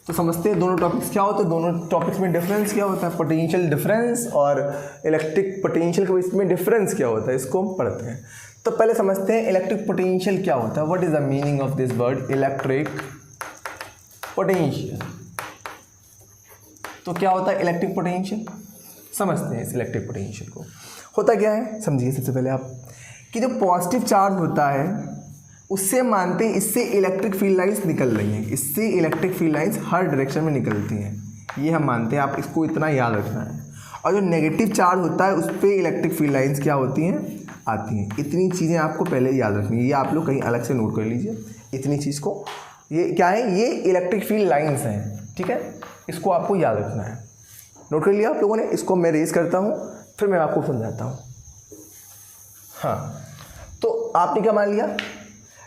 तो समझते हैं दोनों टॉपिक्स क्या होते हैं, दोनों टॉपिक्स में डिफरेंस क्या होता है, पोटेंशियल डिफरेंस और इलेक्ट्रिक पोटेंशियल के बीच में डिफरेंस क्या होता है, इसको हम पढ़ते हैं। तो पहले समझते हैं इलेक्ट्रिक पोटेंशियल क्या होता है, what is the meaning of this word electric potential. तो क्या होता है इलेक्ट्रिक पोटेंशियल, समझते हैं इस इलेक्ट्रिक पोटेंशियल को। होता क्या है समझिए सबसे पहले आप, कि जो पॉजिटिव चार्ज होता है उससे मानते हैं इससे इलेक्ट्रिक फील्ड लाइंस निकल रही हैं, इससे इलेक्ट्रिक फील्ड लाइंस हर डायरेक्शन में निकलती हैं, ये हम मानते हैं, आप इसको इतना याद रखना है। और जो नेगेटिव चार्ज होता है उस पर इलेक्ट्रिक फील्ड लाइंस क्या होती हैं, आती हैं। इतनी चीज़ें आपको पहले याद रखनी है, ये आप लोग कहीं अलग से नोट कर लीजिए इतनी चीज़ को। ये क्या है, ये इलेक्ट्रिक फील्ड लाइंस हैं, ठीक है, इसको आपको याद रखना है। नोट कर लिया आप लोगों ने? इसको मैं रेज करता हूँ, फिर मैं आपको समझाता हूँ। हाँ, तो आपने क्या मान लिया,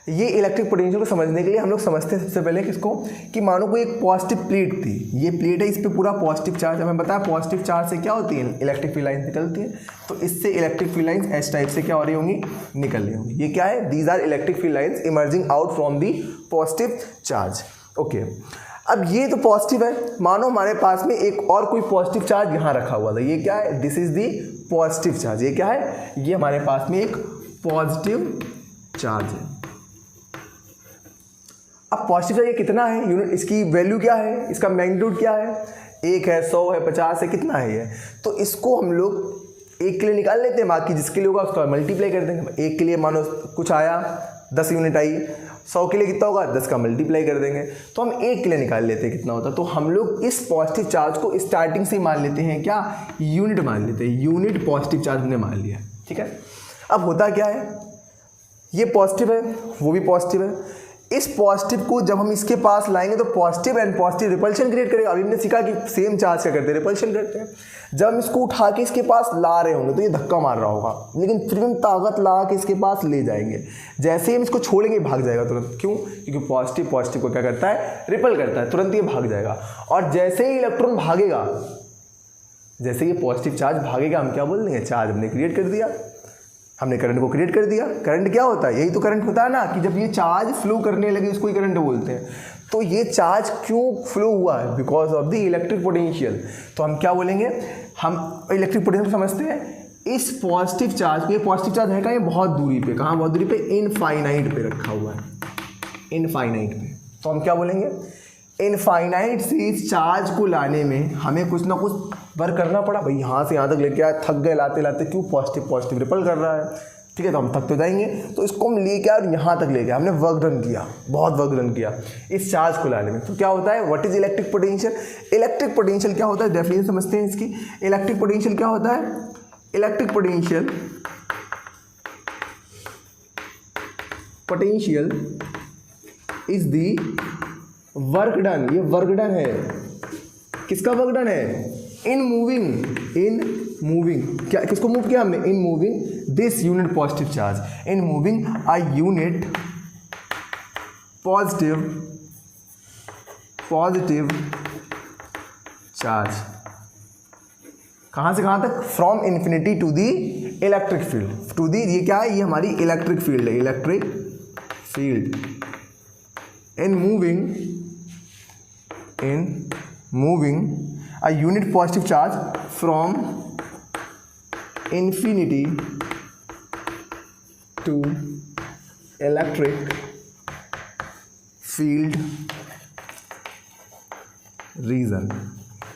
ये इलेक्ट्रिक पोटेंशियल को समझने के लिए हम लोग समझते हैं सबसे पहले किसको, कि मानो कोई एक पॉजिटिव प्लेट थी, ये प्लेट है, इस पर पूरा पॉजिटिव चार्ज, हमें बताया पॉजिटिव चार्ज से क्या होती है, इलेक्ट्रिक फील्ड लाइन्स निकलती है। तो इससे electric field lines S type से क्या हो रही होंगी, निकल रही होंगी। ये क्या है, these are electric field lines emerging out from the positive charge. Okay, अब ये तो पॉजिटिव है, मानो हमारे पास में एक और कोई पॉजिटिव चार्ज यहाँ रखा हुआ था, ये क्या है, this is the positive charge. ये क्या है, ये हमारे पास में एक पॉजिटिव चार्ज है। अब पॉजिटिव चार्ज ये कितना है, यूनिट, इसकी वैल्यू क्या है, इसका मैग्नीट्यूड क्या है, 1 है, 100 है, 50 है, कितना है ये। तो इसको हम लोग 1 के लिए निकाल लेते हैं, बाकी जिसके लिए होगा उसका मल्टीप्लाई कर देंगे। 1 के लिए मानो कुछ आया, 10 यूनिट आई, 100 के लिए कितना होगा, 10 का मल्टीप्लाई कर देंगे। तो हम 1 के लिए निकाल लेते हैं कितना होता है। तो हम लोग इस पॉजिटिव चार्ज को स्टार्टिंग से मान लेते हैं क्या, यूनिट मान लेते हैं, यूनिट पॉजिटिव चार्ज हमने मान लिया, ठीक है। अब होता क्या है, ये पॉजिटिव है, वो भी पॉजिटिव है, इस पॉजिटिव को जब हम इसके पास लाएंगे तो positive and positive repulsion create करेगा। अभी हमने सीखा कि सेम चार्ज क्या करते हैं, रिपल्शन करते हैं। जब हम इसको उठा के इसके पास ला रहे होंगे तो ये धक्का मार रहा होगा, लेकिन फिर हम ताकत लगा के इसके पास ले जाएंगे। जैसे ही हम इसको छोड़ेंगे भाग जाएगा तुरंत, क्यों, क्योंकि पॉजिटिव पॉजिटिव को क्या करता है, रिपल करता है, तुरंत ये भाग जाएगा। और जैसे ही इलेक्ट्रॉन भागेगा, जैसे ये पॉजिटिव चार्ज भागेगा, हम क्या बोल देंगे, चार्ज हमने क्रिएट कर दिया, हमने करंट को क्रिएट कर दिया। करंट क्या होता है, यही तो करंट होता है ना, कि जब ये चार्ज फ्लो करने लगे उसको ही करंट बोलते हैं। तो ये चार्ज क्यों फ्लो हुआ है, because of the electric potential. तो हम क्या बोलेंगे, हम इलेक्ट्रिक पोटेंशियल समझते हैं, इस पॉजिटिव चार्ज को, ये पॉजिटिव चार्ज है कहाँ, ये बहुत दूरी पे, कहाँ बहुत दूरी पे, इनफाइनाइट पे रखा हुआ है, इनफाइनाइट पे। तो हम क्या बोलेंगे, इनफाइनाइट से इस चार्ज को लाने में हमें कुछ ना कुछ वर्क करना पड़ा। भाई यहाँ से यहाँ तक लेके आए, थक गए लाते लाते, क्यों, पॉजिटिव पॉजिटिव रिपल कर रहा है, ठीक है, तो हम थक तो जाएंगे। तो इसको हम लेके आए और यहाँ तक लेके, हमने वर्क डन किया, बहुत वर्क डन किया इस चार्ज को लाने में। तो क्या होता है, what is electric potential. Electric potential क्या होता है, डेफिनेशन समझते हैं इसकी। इलेक्ट्रिक पोटेंशियल क्या होता है, electric potential is the work done, ये वर्क डन है, किसका वर्क डन है, इन मूविंग, क्या, किसको मूव किया हमने, in moving this unit positive charge, in moving a unit positive charge. कहाँ से कहाँ तक, from infinity to the electric field, to the, ये क्या है, ये हमारी इलेक्ट्रिक फील्ड है, electric field. In moving a unit positive charge from infinity to electric field region।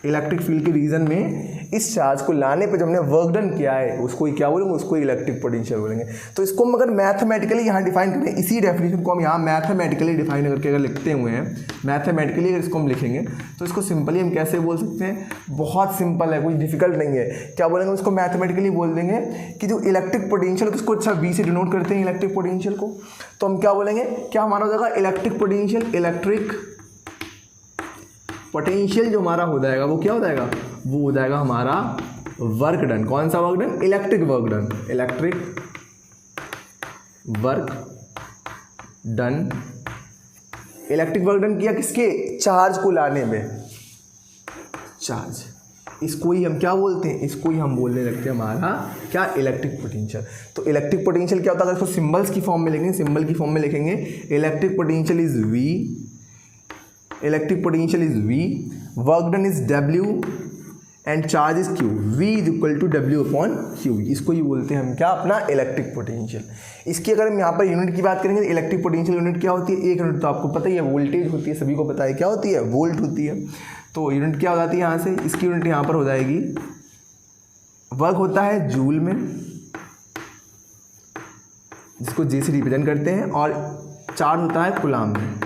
Electric field के रीजन में इस चार्ज को लाने पे जब हमने वर्क डन किया है, उसको ही क्या बोलेंगे, उसको इलेक्ट्रिक पोटेंशियल बोलेंगे। तो इसको हम अगर मैथमेटिकली यहाँ डिफाइन करें, इसी डेफिनेशन को हम यहाँ मैथमेटिकली डिफाइन करके अगर लिखते हुए हैं, मैथमेटिकली अगर इसको हम लिखेंगे तो इसको सिंपली हम कैसे बोल सकते हैं, बहुत सिंपल है, कोई डिफिकल्ट नहीं है। क्या बोलेंगे, उसको मैथमेटिकली बोल देंगे कि जो इलेक्ट्रिक पोटेंशियल, उसको अच्छा वी से डिनोट करते हैं इलेक्ट्रिक पोटेंशियल को। तो हम क्या बोलेंगे, क्या हमारा हो जाएगा, इलेक्ट्रिक पोटेंशियल, इलेक्ट्रिक पोटेंशियल जो हमारा हो जाएगा वो क्या हो जाएगा, वो हो जाएगा हमारा वर्क डन। कौन सा work done, electric work done, electric work done. Electric work done किया किसके, चार्ज को लाने में, चार्ज, इसको ही हम क्या बोलते हैं, इसको ही हम बोलने लगते हैं हमारा क्या, इलेक्ट्रिक पोटेंशियल। तो इलेक्ट्रिक पोटेंशियल क्या होता है, अगर इसको सिंबल्स की फॉर्म में लिखेंगे, सिंबल की फॉर्म में लिखेंगे, electric potential is V, electric potential is V, work done is W and charge is Q, v is equal to W upon Q. इसको ही बोलते हैं हम क्या, अपना इलेक्ट्रिक पोटेंशियल। इसकी अगर हम यहाँ पर यूनिट की बात करेंगे, इलेक्ट्रिक पोटेंशियल यूनिट क्या होती है, एक यूनिट तो आपको पता ही है, वोल्टेज होती है, सभी को पता है क्या होती है, वोल्ट होती है। तो यूनिट क्या हो जाती है यहाँ से, इसकी यूनिट यहाँ पर हो जाएगी, वर्क होता है जूल में, जिसको जे से रिप्रेजेंट करते हैं, और चार्ज होता है कूलाम में।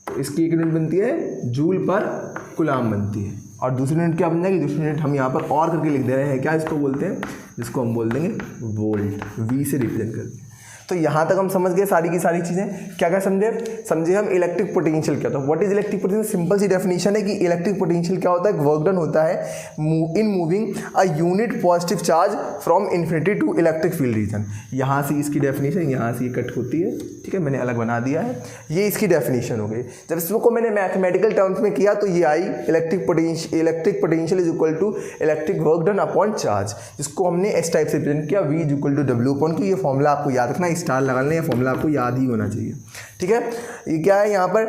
तो इसकी एक यूनिट बनती है जूल पर कूलाम बनती है, और दूसरी यूनिट क्या बन जाएगी, दूसरी यूनिट हम यहाँ पर और करके लिख दे रहे हैं, क्या इसको बोलते हैं, जिसको हम बोल देंगे वोल्ट, वी से रिप्रेजेंट करके। तो यहाँ तक हम समझ गए सारी की सारी चीज़ें। क्या क्या समझे हम इलेक्ट्रिक पोटेंशियल क्या होता है। What is electric potential, simple सी डेफिनेशन है कि इलेक्ट्रिक पोटेंशियल क्या होता है, वर्क डन होता है in moving a unit positive charge from infinity to electric field region. यहाँ से इसकी डेफिनेशन यहाँ से ये कट होती है, ठीक है, मैंने अलग बना दिया है, ये इसकी डेफिनेशन हो गई। जब इसको मैंने मैथमेटिकल टर्म्स में किया तो ये आई electric potential is equal to electric work done upon charge, जिसको हमने इस टाइप से प्रेजेंट किया, V is equal to W upon Q। ये फॉर्मूला आपको याद रखना, स्टार लगा लें, ये फॉर्मूला आपको याद ही होना चाहिए, ठीक है। ये क्या है, यहाँ पर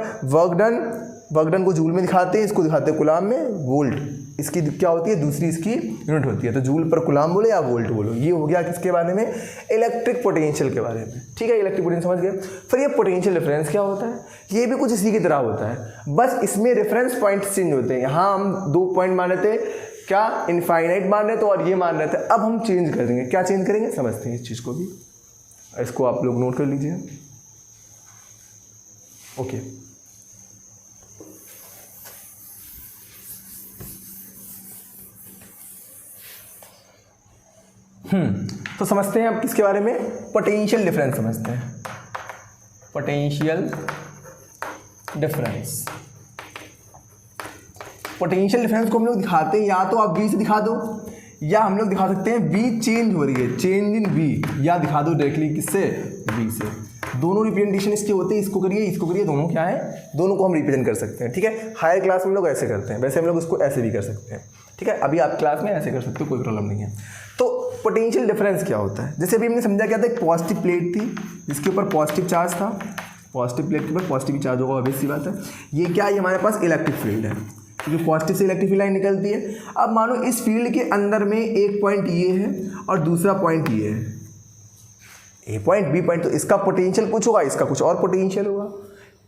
वर्क डन को जूल में दिखाते हैं, इसको दिखाते हैं कुलाम में, वोल्ट इसकी क्या होती है, दूसरी इसकी यूनिट होती है, तो जूल पर कुलाम बोलो या वोल्ट बोलो। ये हो गया किसके बारे में, इलेक्ट्रिक पोटेंशियल के बारे में, ठीक है। इलेक्ट्रिक पोटेंशियल समझ गए। फिर ये पोटेंशियल डिफरेंस क्या होता है, ये भी कुछ इसी की तरह होता है, बस इसमें रेफरेंस पॉइंट चेंज होते हैं। यहाँ हम 2 पॉइंट मान रहे थे, क्या इनफाइनाइट मान रहे थे और ये मान रहे थे, अब हम चेंज कर देंगे। क्या चेंज करेंगे, समझते हैं इस चीज़ को भी, इसको आप लोग नोट कर लीजिए, ओके। तो समझते हैं अब किसके बारे में, पोटेंशियल डिफरेंस समझते हैं। पोटेंशियल डिफरेंस, पोटेंशियल डिफरेंस को हम लोग दिखाते हैं, या तो आप V से दिखा दो, या हम लोग दिखा सकते हैं V चेंज हो रही है, चेंज इन V, या दिखा दो डायरेक्टली किससे, V से। दोनों रिप्रेजेंटेशन इसके होते हैं, इसको करिए इसको करिए, दोनों क्या है, दोनों को हम रिप्रेजेंट कर सकते हैं, ठीक है। हायर क्लास में हम लोग ऐसे करते हैं, वैसे हम लोग इसको ऐसे भी कर सकते हैं, ठीक है। अभी आप क्लास में ऐसे कर सकते हो, कोई प्रॉब्लम नहीं है। तो पोटेंशियल डिफरेंस क्या होता है, जैसे अभी हमने समझा क्या था, एक पॉजिटिव प्लेट थी जिसके ऊपर पॉजिटिव चार्ज था, पॉजिटिव प्लेट के ऊपर पॉजिटिव चार्ज होगा, ऑब्वियस सी बात है। ये क्या है, हमारे पास इलेक्ट्रिक फील्ड है, क्योंकि पॉजिटिव से इलेक्ट्रिक फील्ड लाइन निकलती है। अब मानो इस फील्ड के अंदर में एक पॉइंट ये है और दूसरा पॉइंट ये है, ए पॉइंट बी पॉइंट, तो इसका पोटेंशियल कुछ होगा, इसका कुछ और पोटेंशियल होगा।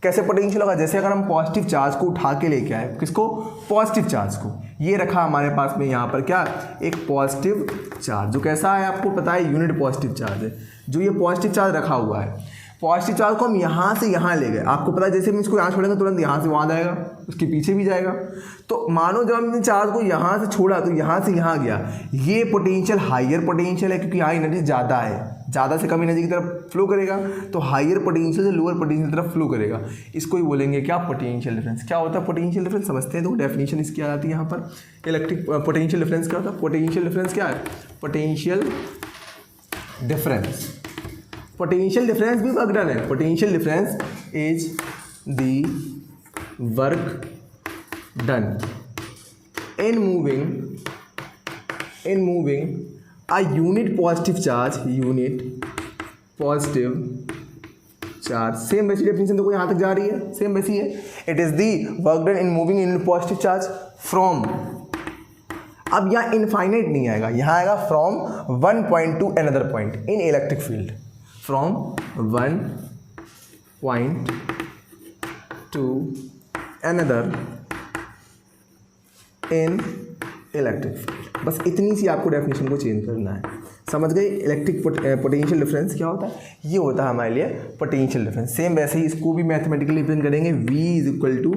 कैसे पोटेंशियल होगा, जैसे अगर हम पॉजिटिव चार्ज को उठा के लेके आए, किसको, पॉजिटिव चार्ज को, ये रखा हमारे पास में यहाँ पर क्या, एक पॉजिटिव चार्ज, जो कैसा है आपको पता है, यूनिट पॉजिटिव चार्ज है। जो ये पॉजिटिव चार्ज रखा हुआ है, पॉजिटिव चार्ज को हम यहाँ से यहाँ ले गए, आपको पता है जैसे हम इसको यहाँ छोड़ेंगे तुरंत यहाँ से वहाँ जाएगा, उसके पीछे भी जाएगा। तो मानो जब हमने चार्ज को यहाँ से छोड़ा तो यहाँ से यहाँ गया, ये पोटेंशियल हाइयर पोटेंशियल है, क्योंकि यहाँ एनर्जी ज़्यादा है, ज़्यादा से कम एनर्जी की तरफ फ्लो करेगा, तो हाइयर पोटेंशियल से लोअर पोटेंशियल की तरफ फ्लो करेगा। इसको ही बोलेंगे क्या, पोटेंशियल डिफरेंस। क्या होता है पोटेंशियल डिफरेंस, समझते हैं, तो डेफिनेशन इसकी आ जाती है यहाँ पर। इलेक्ट्रिक पोटेंशियल डिफरेंस क्या होता है, पोटेंशियल डिफरेंस क्या है, पोटेंशियल डिफरेंस, पोटेंशियल डिफरेंस भी वर्क डन है। Potential difference is the work done in moving a unit positive charge, same वैसी डेफिनेशन देखो यहाँ तक जा रही है, सेम वैसी है। It is the work done in moving unit positive charge from, अब यहाँ इनफाइनाइट नहीं आएगा, यहाँ आएगा from one point two another point in electric field, from one point two another in electric field. बस इतनी सी आपको डेफिनेशन को चेंज करना है, समझ गए। इलेक्ट्रिक पोटेंशियल डिफरेंस क्या होता है, ये होता है हमारे लिए पोटेंशियल डिफरेंस। सेम वैसे ही इसको भी मैथमेटिकली रिप्रेजेंट करेंगे, V is equal to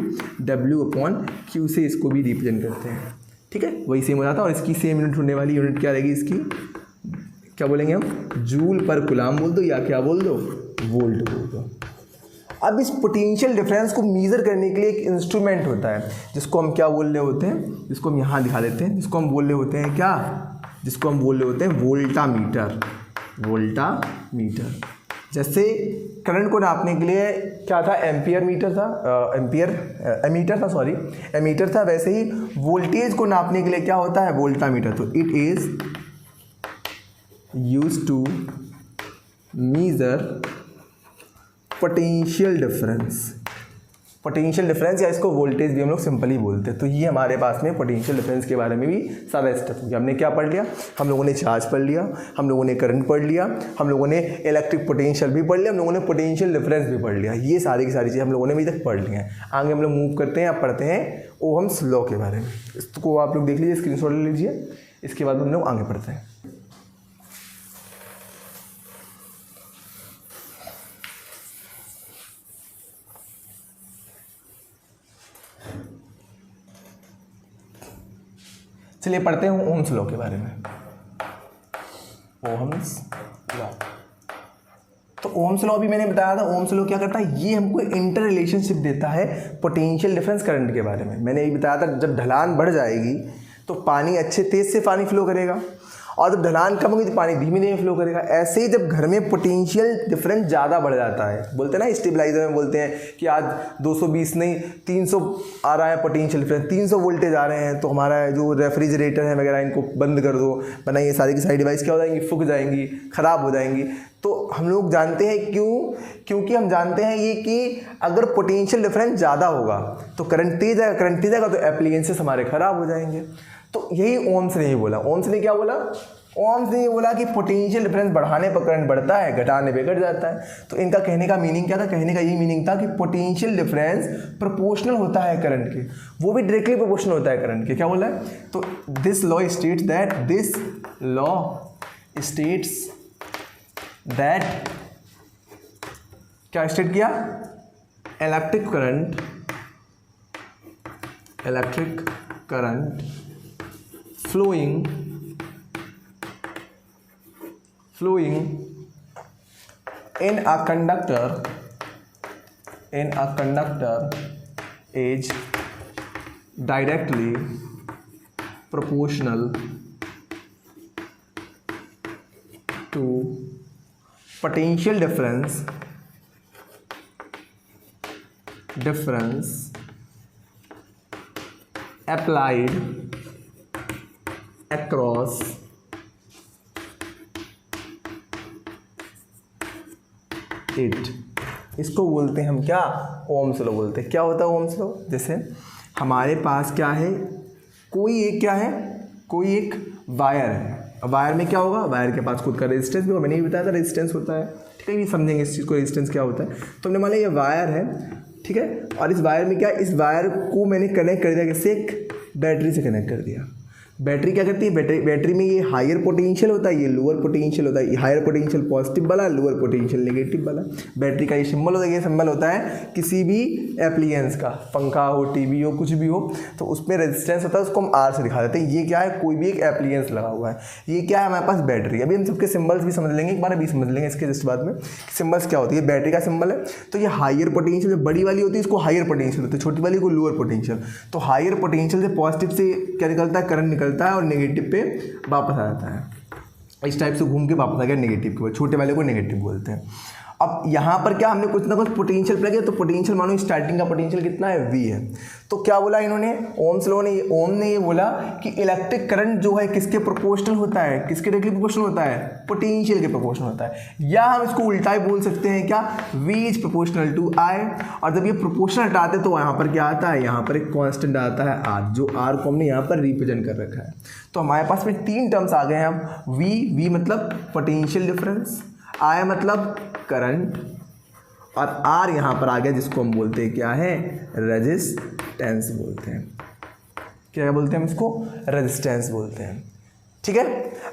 W upon Q से इसको भी रिप्रेजेंट करते हैं, ठीक है, वही सेम हो जाता है। और इसकी सेम यूनिट होने वाली यूनिट क्या रहेगी, इसकी क्या बोलेंगे हम, जूल पर कुलाम बोल दो या क्या बोल दो, वोल्ट बोल दो। अब इस पोटेंशियल डिफरेंस को मेज़र करने के लिए एक इंस्ट्रूमेंट होता है, जिसको हम क्या बोल रहे होते हैं, जिसको हम यहाँ दिखा देते हैं, जिसको हम बोल रहे होते हैं क्या, जिसको हम बोल रहे होते हैं वोल्टामीटर। वोल्टामीटर जैसे करंट को नापने के लिए क्या था, एम्पियर मीटर था, एमीटर था, वैसे ही वोल्टेज को नापने के लिए क्या होता है, वोल्टामीटर। तो it is used to measure potential difference. Potential difference या इसको वोल्टेज भी हम लोग सिंपली बोलते हैं। तो ये हमारे पास में पोटेंशियल डिफरेंस के बारे में भी सारा स्टेप हो गया। हमने क्या पढ़ लिया, हम लोगों ने चार्ज पढ़ लिया, हम लोगों ने करंट पढ़ लिया, हम लोगों ने इलेक्ट्रिक पोटेंशियल भी पढ़ लिया, हम लोगों ने पोटेंशियल डिफरेंस भी पढ़ लिया। ये सारी की सारी चीज़ें हम लोगों ने अभी तक पढ़ ली हैं। आगे हम लोग मूव करते हैं, अब पढ़ते हैं ओहम्स लॉ के बारे में। इसको आप लोग देख लीजिए, स्क्रीनशॉट ले लीजिए, इसके बाद हम लोग आगे पढ़ते हैं। चलिए पढ़ते हैं ओम्स लॉ के बारे में। ओम्स लॉ, तो ओम्स लॉ भी मैंने बताया था। ओम्स लॉ क्या करता है, ये हमको इंटर रिलेशनशिप देता है पोटेंशियल डिफरेंस करंट के बारे में। मैंने ये बताया था जब ढलान बढ़ जाएगी तो पानी अच्छे तेज से पानी फ्लो करेगा, और जब ढलान कम होगी तो पानी धीमे धीमे फ्लो करेगा। ऐसे ही जब घर में पोटेंशियल डिफरेंस ज़्यादा बढ़ जाता है, बोलते हैं ना स्टेबलाइजर में बोलते हैं कि आज 220 नहीं 300 आ रहा है पोटेंशियल डिफरेंस, 300 वोल्टेज आ रहे हैं, तो हमारा जो रेफ्रिजरेटर है वगैरह इनको बंद कर दो, वरना ये सारी की सारी डिवाइस क्या हो जाएंगी, फूक जाएंगी, ख़राब हो जाएंगी। तो हम लोग जानते हैं क्योंकि हम जानते हैं ये कि अगर पोटेंशियल डिफरेंस ज़्यादा होगा तो करंट तेज आएगा, तो एप्लियंसेस हमारे ख़राब हो जाएंगे। तो यही ओम्स ने ही बोला। ओम्स ने क्या बोला, ओम्स ने ये बोला कि पोटेंशियल डिफरेंस बढ़ाने पर करंट बढ़ता है, घटाने पे घट जाता है। तो इनका कहने का मीनिंग क्या था, कहने का यही मीनिंग था कि पोटेंशियल डिफरेंस प्रोपोर्शनल होता है करंट के, वो भी डायरेक्टली प्रोपोर्शनल होता है करंट के। क्या बोला है, तो दिस लॉ स्टेट्स दैट क्या स्टेट किया, electric current flowing in a conductor is directly proportional to potential difference applied across it। इसको बोलते हैं हम क्या, ओम्स लॉ बोलते हैं। क्या होता है ओम्स लॉ, जैसे हमारे पास क्या है, कोई एक वायर है। वायर में क्या होगा, वायर के पास खुद का रेजिस्टेंस भी होगा, मैंने ये बताया था रेजिस्टेंस होता है, ठीक है। ये समझेंगे इस चीज़ को, रेजिस्टेंस क्या होता है। तो हमने मान लिया ये वायर है, ठीक है, और इस वायर में क्या, इस वायर को मैंने कनेक्ट कर दिया, किससे, एक बैटरी से कनेक्ट कर दिया। बैटरी क्या करती है, बैटरी में ये हायर पोटेंशियल होता है, ये लोअर पोटेंशियल होता है, ये हायर पोटेंशियल पॉजिटिव वाला, लोअर पोटेंशियल नेगेटिव वाला। बैटरी का ये सिंबल होता है, ये सिंबल होता है किसी भी एप्लियंस का, पंखा हो, टीवी हो, कुछ भी हो, तो उसमें रेजिस्टेंस होता है, उसको हम आर से दिखा देते हैं। ये क्या है, कोई भी एक एप्लियंस लगा हुआ है, ये क्या है हमारे पास बैटरी। अभी हम सबके सिंबल्स भी समझ लेंगे, एक बार अभी समझ लेंगे इसके जस्ट बाद में सिंबल्स क्या होती है। बैटरी का सिंबल है, तो ये हायर पोटेंशियल, जो बड़ी वाली होती है इसको हायर पोटेंशियल होती है, छोटी वाली को लोअर पोटेंशियल। तो हायर पोटेंशियल से पॉजिटिव से क्या निकलता है, करंट निकलता है, और नेगेटिव पे वापस आ जाता है। इस टाइप से घूम के वापस आ गया नेगेटिव के, छोटे वाले को नेगेटिव बोलते हैं। अब यहाँ पर क्या हमने कुछ ना कुछ पोटेंशियल प्लग है, तो पोटेंशियल मानो स्टार्टिंग का पोटेंशियल कितना है, V है। तो क्या बोला इन्होंने, ओम्स लॉ ने, ओम ने ये बोला कि इलेक्ट्रिक करंट जो है किसके प्रोपोर्शनल होता है, किसके डायरेक्टली प्रोपोर्शनल होता है, पोटेंशियल के प्रोपोर्शनल होता है। या हम इसको उल्टा ही बोल सकते हैं क्या, V is proportional to I। और जब ये प्रोपोर्शनल हटाते तो यहाँ पर क्या आता है, यहाँ पर एक कॉन्स्टेंट आता है R, जो R को हमने यहाँ पर रिप्रेजेंट कर रखा है। तो हमारे पास में तीन टर्म्स आ गए हैं अब, V मतलब पोटेंशियल डिफरेंस, I मतलब करंट, और R यहाँ पर आ गया जिसको हम बोलते हैं क्या है, रेजिस्टेंस बोलते हैं। क्या बोलते हैं हम इसको, रेजिस्टेंस बोलते हैं, ठीक है।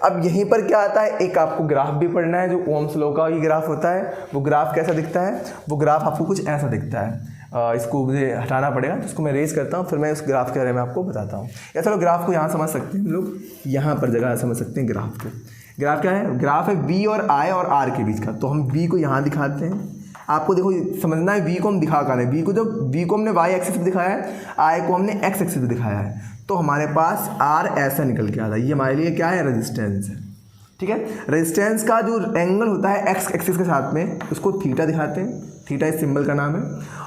अब यहीं पर क्या आता है, एक आपको ग्राफ भी पढ़ना है, जो ओम्स लॉ का ये ग्राफ होता है। वो ग्राफ कैसा दिखता है, वो ग्राफ आपको कुछ ऐसा दिखता है। इसको मुझे हटाना पड़ेगा, तो इसको मैं रेज करता हूँ, फिर मैं उस ग्राफ के बारे में आपको बताता हूँ। या चलो ग्राफ को यहाँ समझ सकते हैं लोग, यहाँ पर जगह समझ सकते हैं ग्राफ को। ग्राफ क्या है, ग्राफ है V और I और R के बीच का। तो हम V को यहाँ दिखाते हैं, आपको देखो समझना है, V को हम दिखा कर रहे हैं, V को हमने Y एक्सिस पे दिखाया है, I को हमने X एक्सिस पे दिखाया है। तो हमारे पास R ऐसा निकल के आता है, ये हमारे लिए क्या है, रेजिस्टेंस है, ठीक है। रेजिस्टेंस का जो एंगल होता है X एक्सिस के साथ में, उसको थीटा दिखाते हैं, थीटा इस सिंबल का नाम है।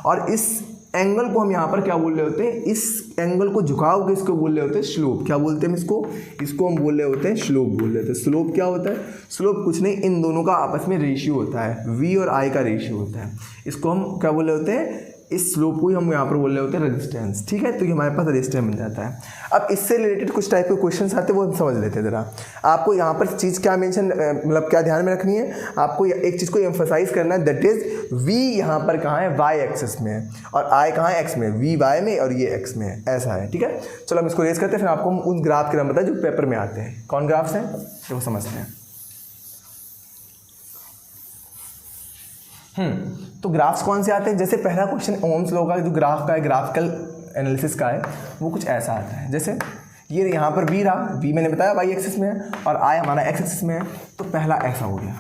और इस एंगल को हम यहाँ पर क्या बोल रहे होते हैं, इस एंगल को झुकाव के इसको बोल रहे होते हैं स्लोप। क्या बोलते हैं इसको हम बोल रहे होते हैं स्लोप बोल रहे होते हैं। स्लोप क्या होता है, स्लोप कुछ नहीं, इन दोनों का आपस में रेशियो होता है, V और I का रेशियो होता है। इसको हम क्या बोल रहे होते हैं, इस स्लोप को ही हम यहाँ पर बोल रहे होते हैं रेजिस्टेंस, ठीक है। तो ये हमारे पास रेजिस्टेंस बन जाता है। अब इससे रिलेटेड कुछ टाइप के क्वेश्चंस आते हैं, वो हम समझ लेते हैं ज़रा। आपको यहाँ पर चीज़ क्या मेंशन, मतलब क्या ध्यान में रखनी है, आपको एक चीज़ को एम्फसाइज करना है, दैट इज V यहाँ पर कहाँ है, Y एक्सिस में है, और I कहाँ है, X में। V Y में और ये X में है, ऐसा है, ठीक है। चलो हम इसको रेज करते हैं, फिर आपको हम उन ग्राफ के नाम बताएं जो पेपर में आते हैं। कौन ग्राफ्स हैं, तो समझते हैं। तो ग्राफ्स कौन से आते हैं, जैसे पहला क्वेश्चन ओम्स लॉ का जो ग्राफ का है, ग्राफिकल एनालिसिस का है, वो कुछ ऐसा आता है। जैसे ये यहाँ पर V रहा, V मैंने बताया वाई एक्सिस में है और I हमारा एक्स एक्सिस में है, तो पहला ऐसा हो गया,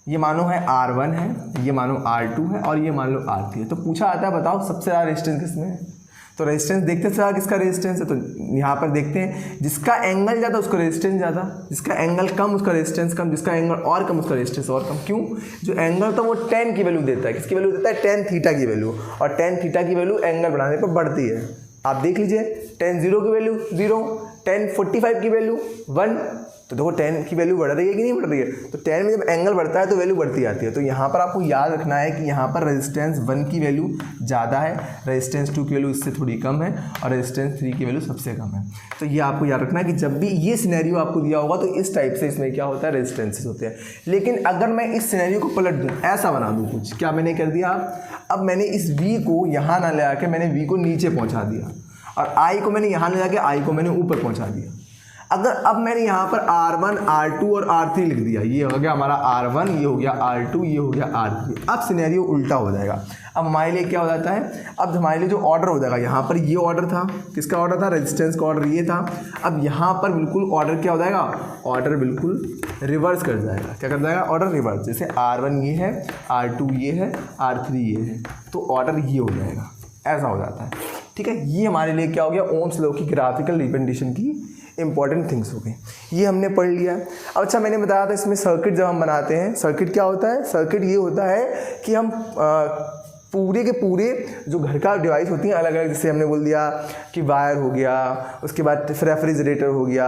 ये मानो है R1 है, ये मानो R2 है और ये मान लो R3 है। तो पूछा आता है बताओ सबसे ज़्यादा रेजिस्टेंस किसमें है, तो रेजिस्टेंस देखते से किसका रेजिस्टेंस है, तो यहाँ पर देखते हैं जिसका एंगल ज़्यादा उसका रेजिस्टेंस ज़्यादा, जिसका एंगल कम उसका रेजिस्टेंस कम, जिसका एंगल और कम उसका रेजिस्टेंस और कम। क्यों? जो एंगल तो वो tan की वैल्यू देता है, किसकी वैल्यू देता है, tan थीटा की वैल्यू, और tan थीटा की वैल्यू एंगल बढ़ाने पर बढ़ती है। आप देख लीजिए tan 0 की वैल्यू 0, tan 45 की वैल्यू 1, तो देखो tan की वैल्यू बढ़ रही है कि नहीं बढ़ रही है, तो tan में जब एंगल बढ़ता है तो वैल्यू बढ़ती आती है। तो यहाँ पर आपको याद रखना है कि यहाँ पर रेजिस्टेंस 1 की वैल्यू ज़्यादा है, रेजिस्टेंस 2 की वैल्यू इससे थोड़ी कम है और रेजिस्टेंस 3 की वैल्यू सबसे कम है। तो ये आपको याद रखना है कि जब भी ये सिनेरियो आपको दिया होगा तो इस टाइप से इसमें क्या होता है, रेजिस्टेंसेस होते हैं। लेकिन अगर मैं इस सिनेरियो को पलट दूँ, ऐसा बना दूँ कुछ, क्या मैंने कर दिया, अब मैंने इस V को यहाँ ना ले आके मैंने V को नीचे पहुँचा दिया और I को मैंने यहाँ ले जाके I को मैंने ऊपर पहुँचा दिया। अगर अब मैंने यहाँ पर R1, R2 और R3 लिख दिया, ये हो गया हमारा R1, ये हो गया R2, ये हो गया R3। अब सिनेरियो उल्टा हो जाएगा। अब हमारे लिए क्या हो जाता है, अब हमारे लिए जो ऑर्डर हो जाएगा, यहाँ पर ये ऑर्डर था, किसका ऑर्डर था, रेजिस्टेंस का ऑर्डर ये था। अब यहाँ पर बिल्कुल ऑर्डर क्या हो जाएगा, ऑर्डर बिल्कुल रिवर्स कर जाएगा। क्या कर जाएगा, ऑर्डर रिवर्स। जैसे R1 ये है, R2 ये है, R3 ये है, तो ऑर्डर ये हो जाएगा, ऐसा हो जाता है। ठीक है, ये हमारे लिए क्या हो गया, ओम्स लॉ की ग्राफिकल रिप्रेजेंटेशन की इंपॉर्टेंट थिंग्स हो गई, ये हमने पढ़ लिया। अब अच्छा मैंने बताया था इसमें सर्किट जब हम बनाते हैं, सर्किट क्या होता है, सर्किट ये होता है कि हम पूरे के पूरे जो घर का डिवाइस होती हैं अलग अलग, जैसे हमने बोल दिया कि वायर हो गया, उसके बाद रेफ्रिजरेटर हो गया,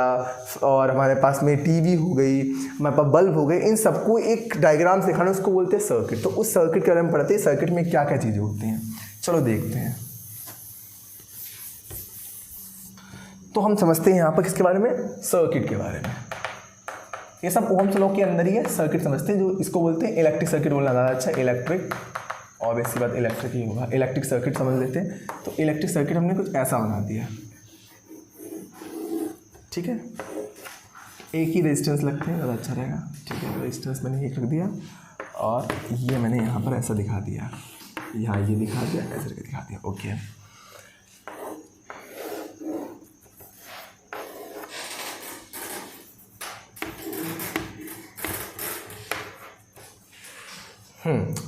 और हमारे पास में टीवी हो गई, हमारे पास बल्ब हो गए, इन सबको एक डायग्राम से दिखाना, उसको बोलते हैं सर्किट। तो उस सर्किट के बारे में पढ़ते हैं, सर्किट में क्या क्या चीज़ें होती हैं, चलो देखते हैं। तो हम समझते हैं यहाँ पर किसके बारे में, सर्किट के बारे में। ये सब ओम्स लॉ के अंदर ही है, सर्किट समझते हैं, जो इसको बोलते हैं इलेक्ट्रिक सर्किट बोलना ज़्यादा अच्छा, इलेक्ट्रिक, और ऐसी बात इलेक्ट्रिक ही होगा, इलेक्ट्रिक सर्किट समझ लेते हैं। तो इलेक्ट्रिक सर्किट हमने कुछ ऐसा बना दिया, ठीक है, एक ही रेजिस्टेंस लगते हैं, ज़्यादा अच्छा रहेगा। ठीक है, रेजिस्टेंस मैंने एक रख दिया और ये मैंने यहाँ पर ऐसा दिखा दिया, यहाँ ये दिखा दिया, ऐसे करके दिखा दिया। ओके,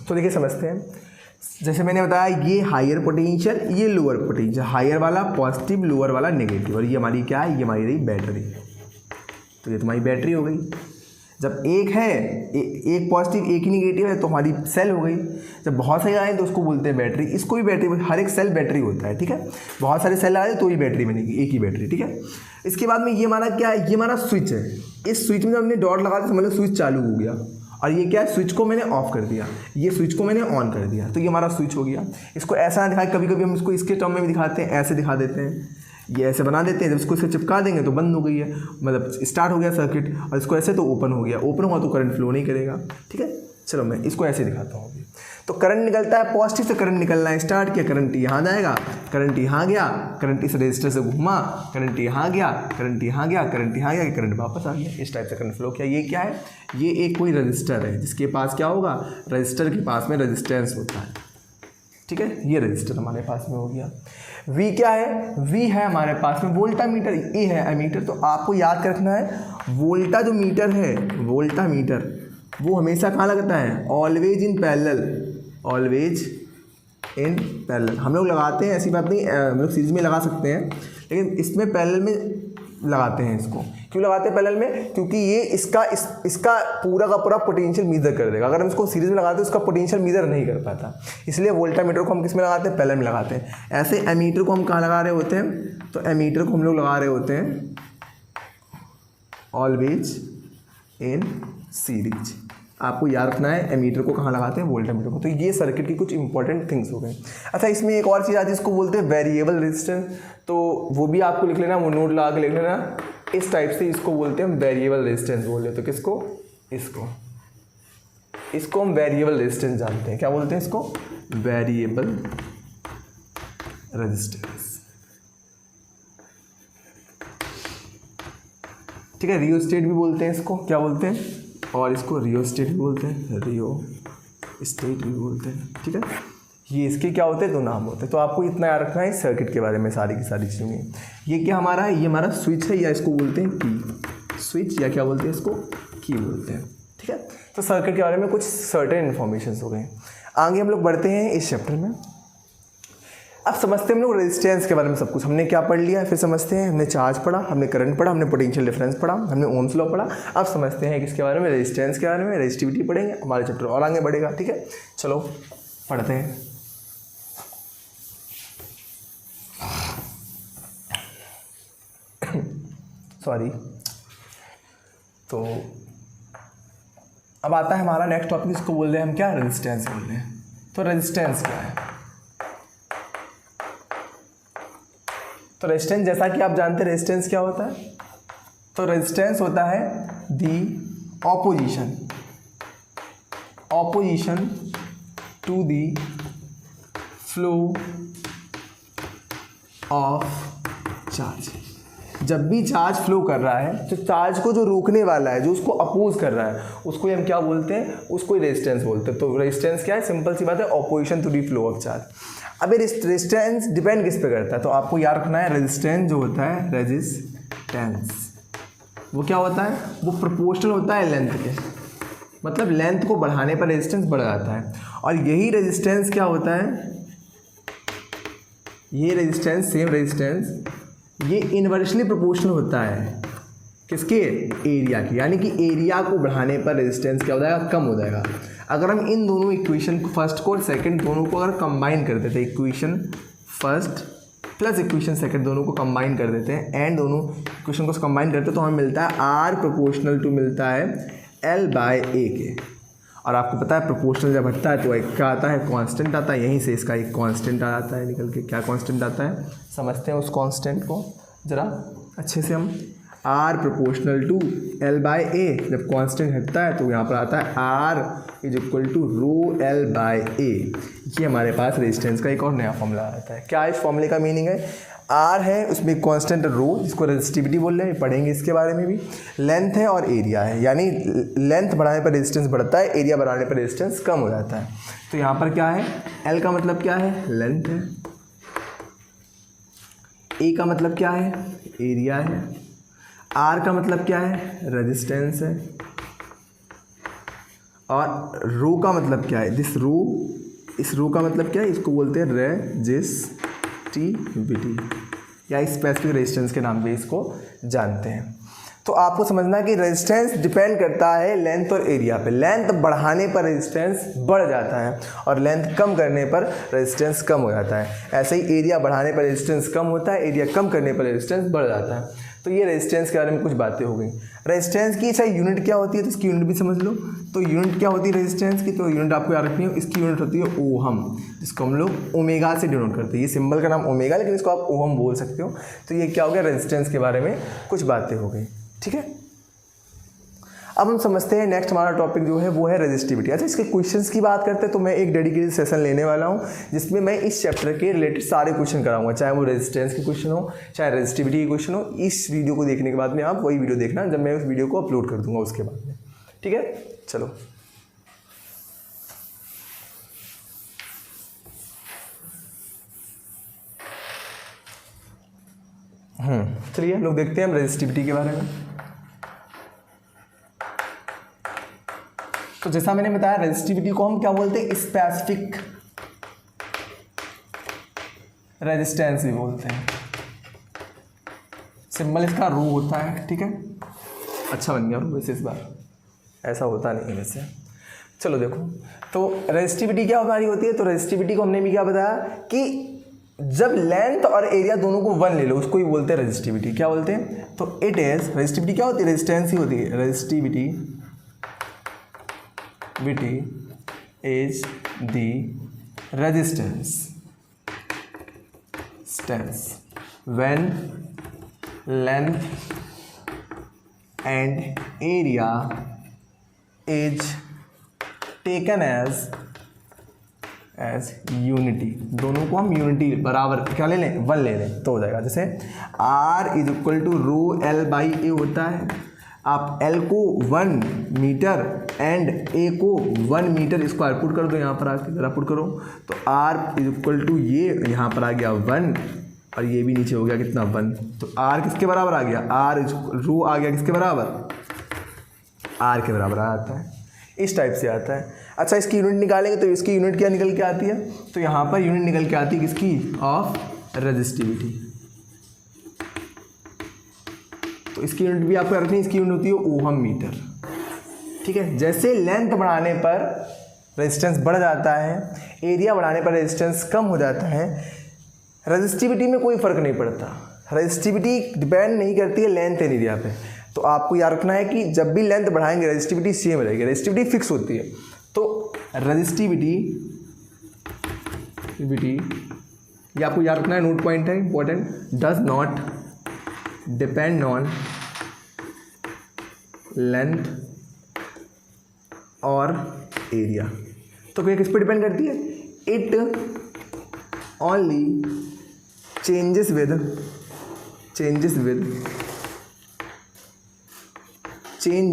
तो देखिए समझते हैं। जैसे मैंने बताया ये हायर पोटेंशियल, ये लोअर पोटेंशियल, हायर वाला पॉजिटिव, लोअर वाला नेगेटिव, और ये हमारी क्या है, ये हमारी रही बैटरी। तो ये तुम्हारी बैटरी हो गई। जब एक है, एक पॉजिटिव एक ही नेगेटिव है, तो हमारी सेल हो गई। जब बहुत सारे आए तो उसको बोलते हैं बैटरी, इसको भी बैटरी, हर एक सेल बैटरी होता है। ठीक है, बहुत सारे सेल आए तो ही बैटरी बनेगी, एक ही बैटरी। ठीक है, इसके बाद में ये हमारा क्या है, ये हमारा स्विच है। इस स्विच में जब हमने डॉट लगा दिया, समझ लो स्विच चालू हो गया, और ये क्या है, स्विच को मैंने ऑफ कर दिया, ये स्विच को मैंने ऑन कर दिया, तो ये हमारा स्विच हो गया। इसको ऐसा ना दिखाए, कभी कभी हम इसको इसके टर्म में भी दिखाते हैं, ऐसे दिखा देते हैं, ये ऐसे बना देते हैं। जब इसको इसे चिपका देंगे तो बंद हो गई है, मतलब स्टार्ट हो गया सर्किट, और इसको ऐसे तो ओपन हो गया। ओपन हुआ तो करंट फ्लो नहीं करेगा। ठीक है, चलो मैं इसको ऐसे दिखाता हूँ अभी। तो करंट निकलता है, पॉजिटिव से करंट निकलना स्टार्ट किया, करंट यहाँ जाएगा, करंट यहाँ गया, करंट इस रजिस्टर से घुमा, करंट यहाँ गया, करंट यहाँ गया, करंट यहाँ गया, करंट वापस आ गया। इस टाइप से करंट फ्लो किया। ये क्या है, ये एक कोई रजिस्टर है जिसके पास क्या होगा, रजिस्टर के पास में रेजिस्टेंस होता है। ठीक है, ये रजिस्टर हमारे पास में हो गया। V क्या है, V है हमारे पास में वोल्टा मीटर, E है एमीटर। तो आपको याद रखना है, वोल्टा जो मीटर है, वोल्टा मीटर वो हमेशा कहाँ लगता है, always in parallel, always in parallel. हम लोग लगाते हैं, ऐसी बात नहीं, हम लोग सीरीज में लगा सकते हैं, लेकिन इसमें पैरेलल में लगाते हैं। इसको क्यों लगाते हैं पैरेलल में, क्योंकि ये इसका पूरा का पूरा पोटेंशियल मीजर कर देगा। अगर हम इसको सीरीज में लगाते हैं उसका पोटेंशियल मीजर नहीं कर पाता, इसलिए वोल्टामीटर को हम किस में लगाते हैं, पैरेलल में लगाते हैं। ऐसे एमीटर को हम कहाँ लगा रहे होते हैं, तो एमीटर को हम लोग लगा रहे होते हैं ऑलवेज इन सीरीज। आपको याद रखना है एमीटर को कहाँ लगाते हैं, वोल्टामीटर को। तो ये सर्किट की कुछ इंपॉर्टेंट थिंग्स हो गए। अच्छा, इसमें एक और चीज़ आती है, इसको बोलते हैं वेरिएबल रेजिस्टेंस। तो वो भी आपको लिख लेना, वो नोट लगा के लिख लेना। इस टाइप से इसको बोलते हैं वेरिएबल रेजिस्टेंस बोले। तो किसको, इसको हम वेरिएबल रेजिस्टेंस जानते हैं। क्या बोलते हैं इसको, वेरिएबल रेजिस्टेंस। ठीक है, रियोस्टेट भी बोलते हैं इसको, क्या बोलते हैं, और इसको रियोस्टेट भी बोलते हैं, रियोस्टेट भी बोलते हैं। ठीक है, ये इसके क्या होते हैं, दो नाम होते हैं। तो आपको इतना याद रखना है सर्किट के बारे में, सारी की सारी चीज़ें। ये क्या हमारा है, ये हमारा स्विच है या इसको बोलते हैं की, स्विच या क्या बोलते हैं इसको, की बोलते हैं। ठीक है, तो सर्किट के बारे में कुछ सर्टेन इन्फॉर्मेशन हो गए। आगे हम लोग बढ़ते हैं इस चैप्टर में। अब समझते हैं हम लोग रेजिस्टेंस के बारे में सब कुछ। हमने क्या पढ़ लिया, फिर समझते हैं। हमने चार्ज पढ़ा, हमने करंट पढ़ा, हमने पोटेंशियल डिफरेंस पढ़ा, हमने ओम्स लॉ पढ़ा। अब समझते हैं किसके बारे में, रेजिस्टेंस के बारे में, रेजिस्टिविटी पढ़ेंगे, हमारा चैप्टर और आगे बढ़ेगा। ठीक है, चलो पढ़ते हैं। सॉरी, तो अब आता है हमारा नेक्स्ट टॉपिक, इसको बोल रहे हैं हम क्या, रेजिस्टेंस बोल रहे हैं। तो रेजिस्टेंस क्या है, तो रेजिस्टेंस जैसा कि आप जानते हैं रेजिस्टेंस क्या होता है, तो रेजिस्टेंस होता है the opposition to the flow of charge. जब भी चार्ज फ्लो कर रहा है तो चार्ज को जो रोकने वाला है, जो उसको अपोज कर रहा है, उसको हम क्या बोलते हैं, उसको रेजिस्टेंस बोलते हैं। तो रेजिस्टेंस क्या है, सिंपल सी बात है, opposition to the flow of charge. अब ये रेजिस्टेंस डिपेंड किस पे करता है, तो आपको याद रखना है रेजिस्टेंस जो होता है, रेजिस्टेंस वो क्या होता है, वो प्रोपोर्शनल होता है लेंथ के, मतलब लेंथ को बढ़ाने पर रेजिस्टेंस बढ़ जाता है। और यही रेजिस्टेंस क्या होता है, ये रेजिस्टेंस, सेम रेजिस्टेंस, ये इनवर्सली प्रोपोर्शनल होता है किसके, एरिया की। यानी कि एरिया को बढ़ाने पर रेजिस्टेंस क्या हो जाएगा, कम हो जाएगा। अगर हम इन दोनों इक्वेशन को, फर्स्ट को और सेकंड दोनों को अगर कंबाइन कर देते हैं, equation first plus equation second दोनों को कंबाइन कर देते हैं, एंड दोनों इक्वेशन को कंबाइन करते हैं, तो हमें मिलता है आर प्रोपोर्शनल टू मिलता है एल बाय ए के। और आपको पता है प्रोपोर्शनल जब हटता है तो एक क्या आता है, कांस्टेंट आता है। यहीं से इसका एक कांस्टेंट आ जाता है निकल के। क्या कांस्टेंट आता है, समझते हैं उस कांस्टेंट को ज़रा अच्छे से हम। R proportional to L by A, जब कांस्टेंट हटता है तो यहाँ पर आता है R is equal to rho L by A. ये हमारे पास रेजिस्टेंस का एक और नया फॉर्मूला आता है। क्या इस फॉर्मूले का मीनिंग है, आर है, उसमें कांस्टेंट रो जिसको रेजिस्टिविटी बोल रहे हैं, पढ़ेंगे इसके बारे में भी। लेंथ है और एरिया है, यानी लेंथ बढ़ाने पर रेजिस्टेंस बढ़ता है, एरिया बढ़ाने पर रेजिस्टेंस कम हो जाता है। तो यहाँ पर क्या है, एल का मतलब क्या है, लेंथ है, ए का मतलब क्या है, एरिया है, आर का मतलब क्या है, रेजिस्टेंस है, और रो का मतलब क्या है, दिस रो, इस रो का मतलब क्या है, इसको बोलते हैं रेजिस्टिविटी या स्पेसिफिक रेजिस्टेंस के नाम पे इसको जानते हैं। तो आपको समझना है कि रेजिस्टेंस डिपेंड करता है लेंथ और एरिया पे। लेंथ बढ़ाने पर रेजिस्टेंस बढ़ जाता है और लेंथ कम करने पर रेजिस्टेंस कम हो जाता है। ऐसे ही एरिया बढ़ाने पर रेजिस्टेंस कम होता है, एरिया कम करने पर रेजिस्टेंस बढ़ जाता है। तो ये रेजिस्टेंस के बारे में कुछ बातें हो गई। रेजिस्टेंस की अच्छा यूनिट क्या होती है, तो इसकी यूनिट भी समझ लो। तो यूनिट क्या होती है रेजिस्टेंस की, तो यूनिट आपको याद रखनी है, इसकी यूनिट होती है ओहम, जिसको हम लोग ओमेगा से डिनोट करते हैं। ये सिंबल का नाम ओमेगा, लेकिन इसको आप ओहम बोल सकते हो। तो ये क्या हो गया, रेजिस्टेंस के बारे में कुछ बातें हो गई। ठीक है, अब हम समझते हैं नेक्स्ट हमारा टॉपिक जो है वो है रेजिस्टिविटी। अच्छा, इसके क्वेश्चंस की बात करते हैं तो मैं एक डेडिकेटेड सेशन लेने वाला हूं जिसमें मैं इस चैप्टर के रिलेटेड सारे क्वेश्चन कराऊंगा, चाहे वो रेजिस्टेंस के क्वेश्चन हो, चाहे रेजिस्टिविटी के क्वेश्चन हो। इस वीडियो को देखने के बाद में आप वही वीडियो देखना जब मैं उस वीडियो को अपलोड कर दूंगा उसके बाद में। ठीक है, चलो चलिए हम लोग देखते हैं हम रेजिस्टिविटी के बारे में। तो जैसा मैंने बताया रेजिस्टिविटी को हम क्या बोलते हैं, स्पेसिफिक रेजिस्टेंस भी बोलते हैं। सिंबल इसका रो होता है। ठीक है, अच्छा बन गया वैसे इस बार, ऐसा होता नहीं है वैसे। चलो देखो, तो रेजिस्टिविटी क्या हमारी होती है, तो रेजिस्टिविटी को हमने भी क्या बताया कि जब लेंथ और एरिया दोनों को 1 ले लो उसको ही बोलते हैं रेजिस्टिविटी। क्या बोलते हैं, तो इट इज, रेजिस्टिविटी क्या होती है, रेजिस्टेंस ही होती है। Resistivity is the resistance when length and area is taken as unity. दोनों को हम यूनिटी बराबर क्या ले लें, 1 ले लें तो हो जाएगा। जैसे R is equal to rho L by A होता है। आप L को 1 मीटर एंड A को 1 मीटर स्क्वायर पुट कर दो, यहाँ पर आके जरा पुट करो, तो R इज इक्वल टू ये यहाँ पर आ गया 1 और ये भी नीचे हो गया कितना 1। तो आर किसके बराबर आ गया, आर रो आ गया किसके बराबर, आर के बराबर आता है। इस टाइप से आता है। अच्छा इसकी यूनिट निकालेंगे तो इसकी यूनिट क्या निकल के आती है, तो यहाँ पर यूनिट निकल के आती है किसकी, ऑफ रेजिस्टिविटी। तो इसकी यूनिट भी आपको रखनी है, इसकी यूनिट होती है ओहम मीटर। ठीक है, जैसे लेंथ बढ़ाने पर रेजिस्टेंस बढ़ जाता है, एरिया बढ़ाने पर रेजिस्टेंस कम हो जाता है, रेजिस्टिविटी में कोई फ़र्क नहीं पड़ता। रेजिस्टिविटी डिपेंड नहीं करती है लेंथ एंड एरिया पे। तो आपको याद रखना है कि जब भी लेंथ बढ़ाएंगे रेजिस्टिविटी सेम रहेगी, रेजिस्टिविटी फिक्स होती है। तो रेजिस्टिविटी ये आपको याद रखना है, नोट पॉइंट है important, does not depend on length और एरिया। तो ये किस पे डिपेंड करती है, it only changes with change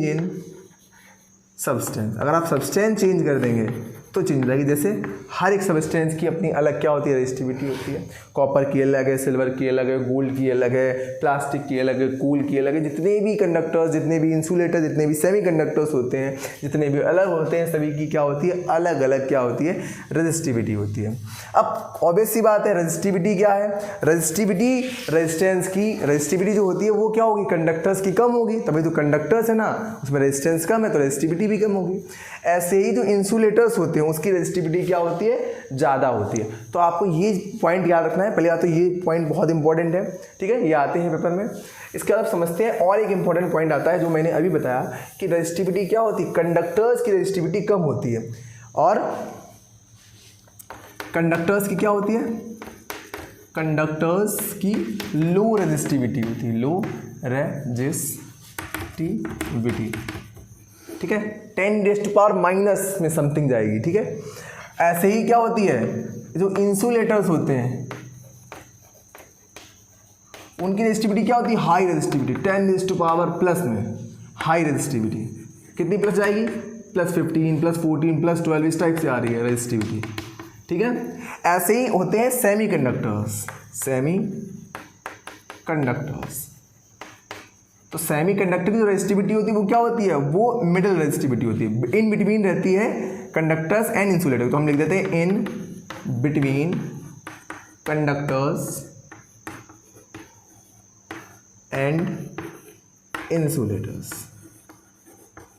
in substance. अगर आप सब्सटेंस चेंज कर देंगे तो चेंज हो जाएगी। जैसे हर एक सब्सटेंस की अपनी अलग क्या होती है, रेजिस्टिविटी होती है। कॉपर की अलग है, सिल्वर की अलग है, गोल्ड की अलग है, प्लास्टिक की अलग है, कूल की अलग है। जितने भी कंडक्टर्स, जितने भी इंसुलेटर, जितने भी सेमी कंडक्टर्स होते हैं, जितने भी अलग होते हैं, सभी की क्या होती है, अलग अलग क्या होती है, रेजिस्टिविटी होती है। अब ऑब्वियस सी बात है, रेजिस्टिविटी क्या है, रेजिस्टिविटी रेजिस्टेंस की रेजिस्टिविटी जो होती है वो क्या होगी, कंडक्टर्स की कम होगी, तभी तो कंडक्टर्स है ना, उसमें रेजिस्टेंस कम है तो रेजिस्टिविटी भी कम होगी। ऐसे ही जो इंसुलेटर्स होते हैं उसकी रेजिस्टिविटी क्या होती है, ज़्यादा होती है। तो आपको ये पॉइंट याद रखना है, पहले बात तो ये पॉइंट बहुत इंपॉर्टेंट है। ठीक है, ये आते हैं पेपर में। इसके बाद समझते हैं और एक इंपॉर्टेंट पॉइंट आता है जो मैंने अभी बताया कि रेजिस्टिविटी क्या होती है, कंडक्टर्स की रेजिस्टिविटी कम होती है और कंडक्टर्स की क्या होती है, कंडक्टर्स की लो रेजिस्टिविटी होती है, लो रेजिस्टिविटी। ठीक है, 10⁻⁻ में समथिंग जाएगी। ठीक है, ऐसे ही क्या होती है, जो इंसुलेटर्स होते हैं उनकी रेजिस्टिविटी क्या होती है, हाई रेजिस्टिविटी, 10⁻+ में हाई रेजिस्टिविटी। कितनी प्लस जाएगी, +15, +14, +12 इस टाइप से आ रही है रेजिस्टिविटी। ठीक है, ऐसे ही होते हैं सेमी कंडक्टर्स। तो सेमी कंडक्टर की जो रेजिस्टिविटी होती है वो क्या होती है, वो मिडिल रेजिस्टिविटी होती है, इन बिटवीन रहती है कंडक्टर्स एंड इंसुलेटर। तो हम लिख देते हैं in between conductors and insulators,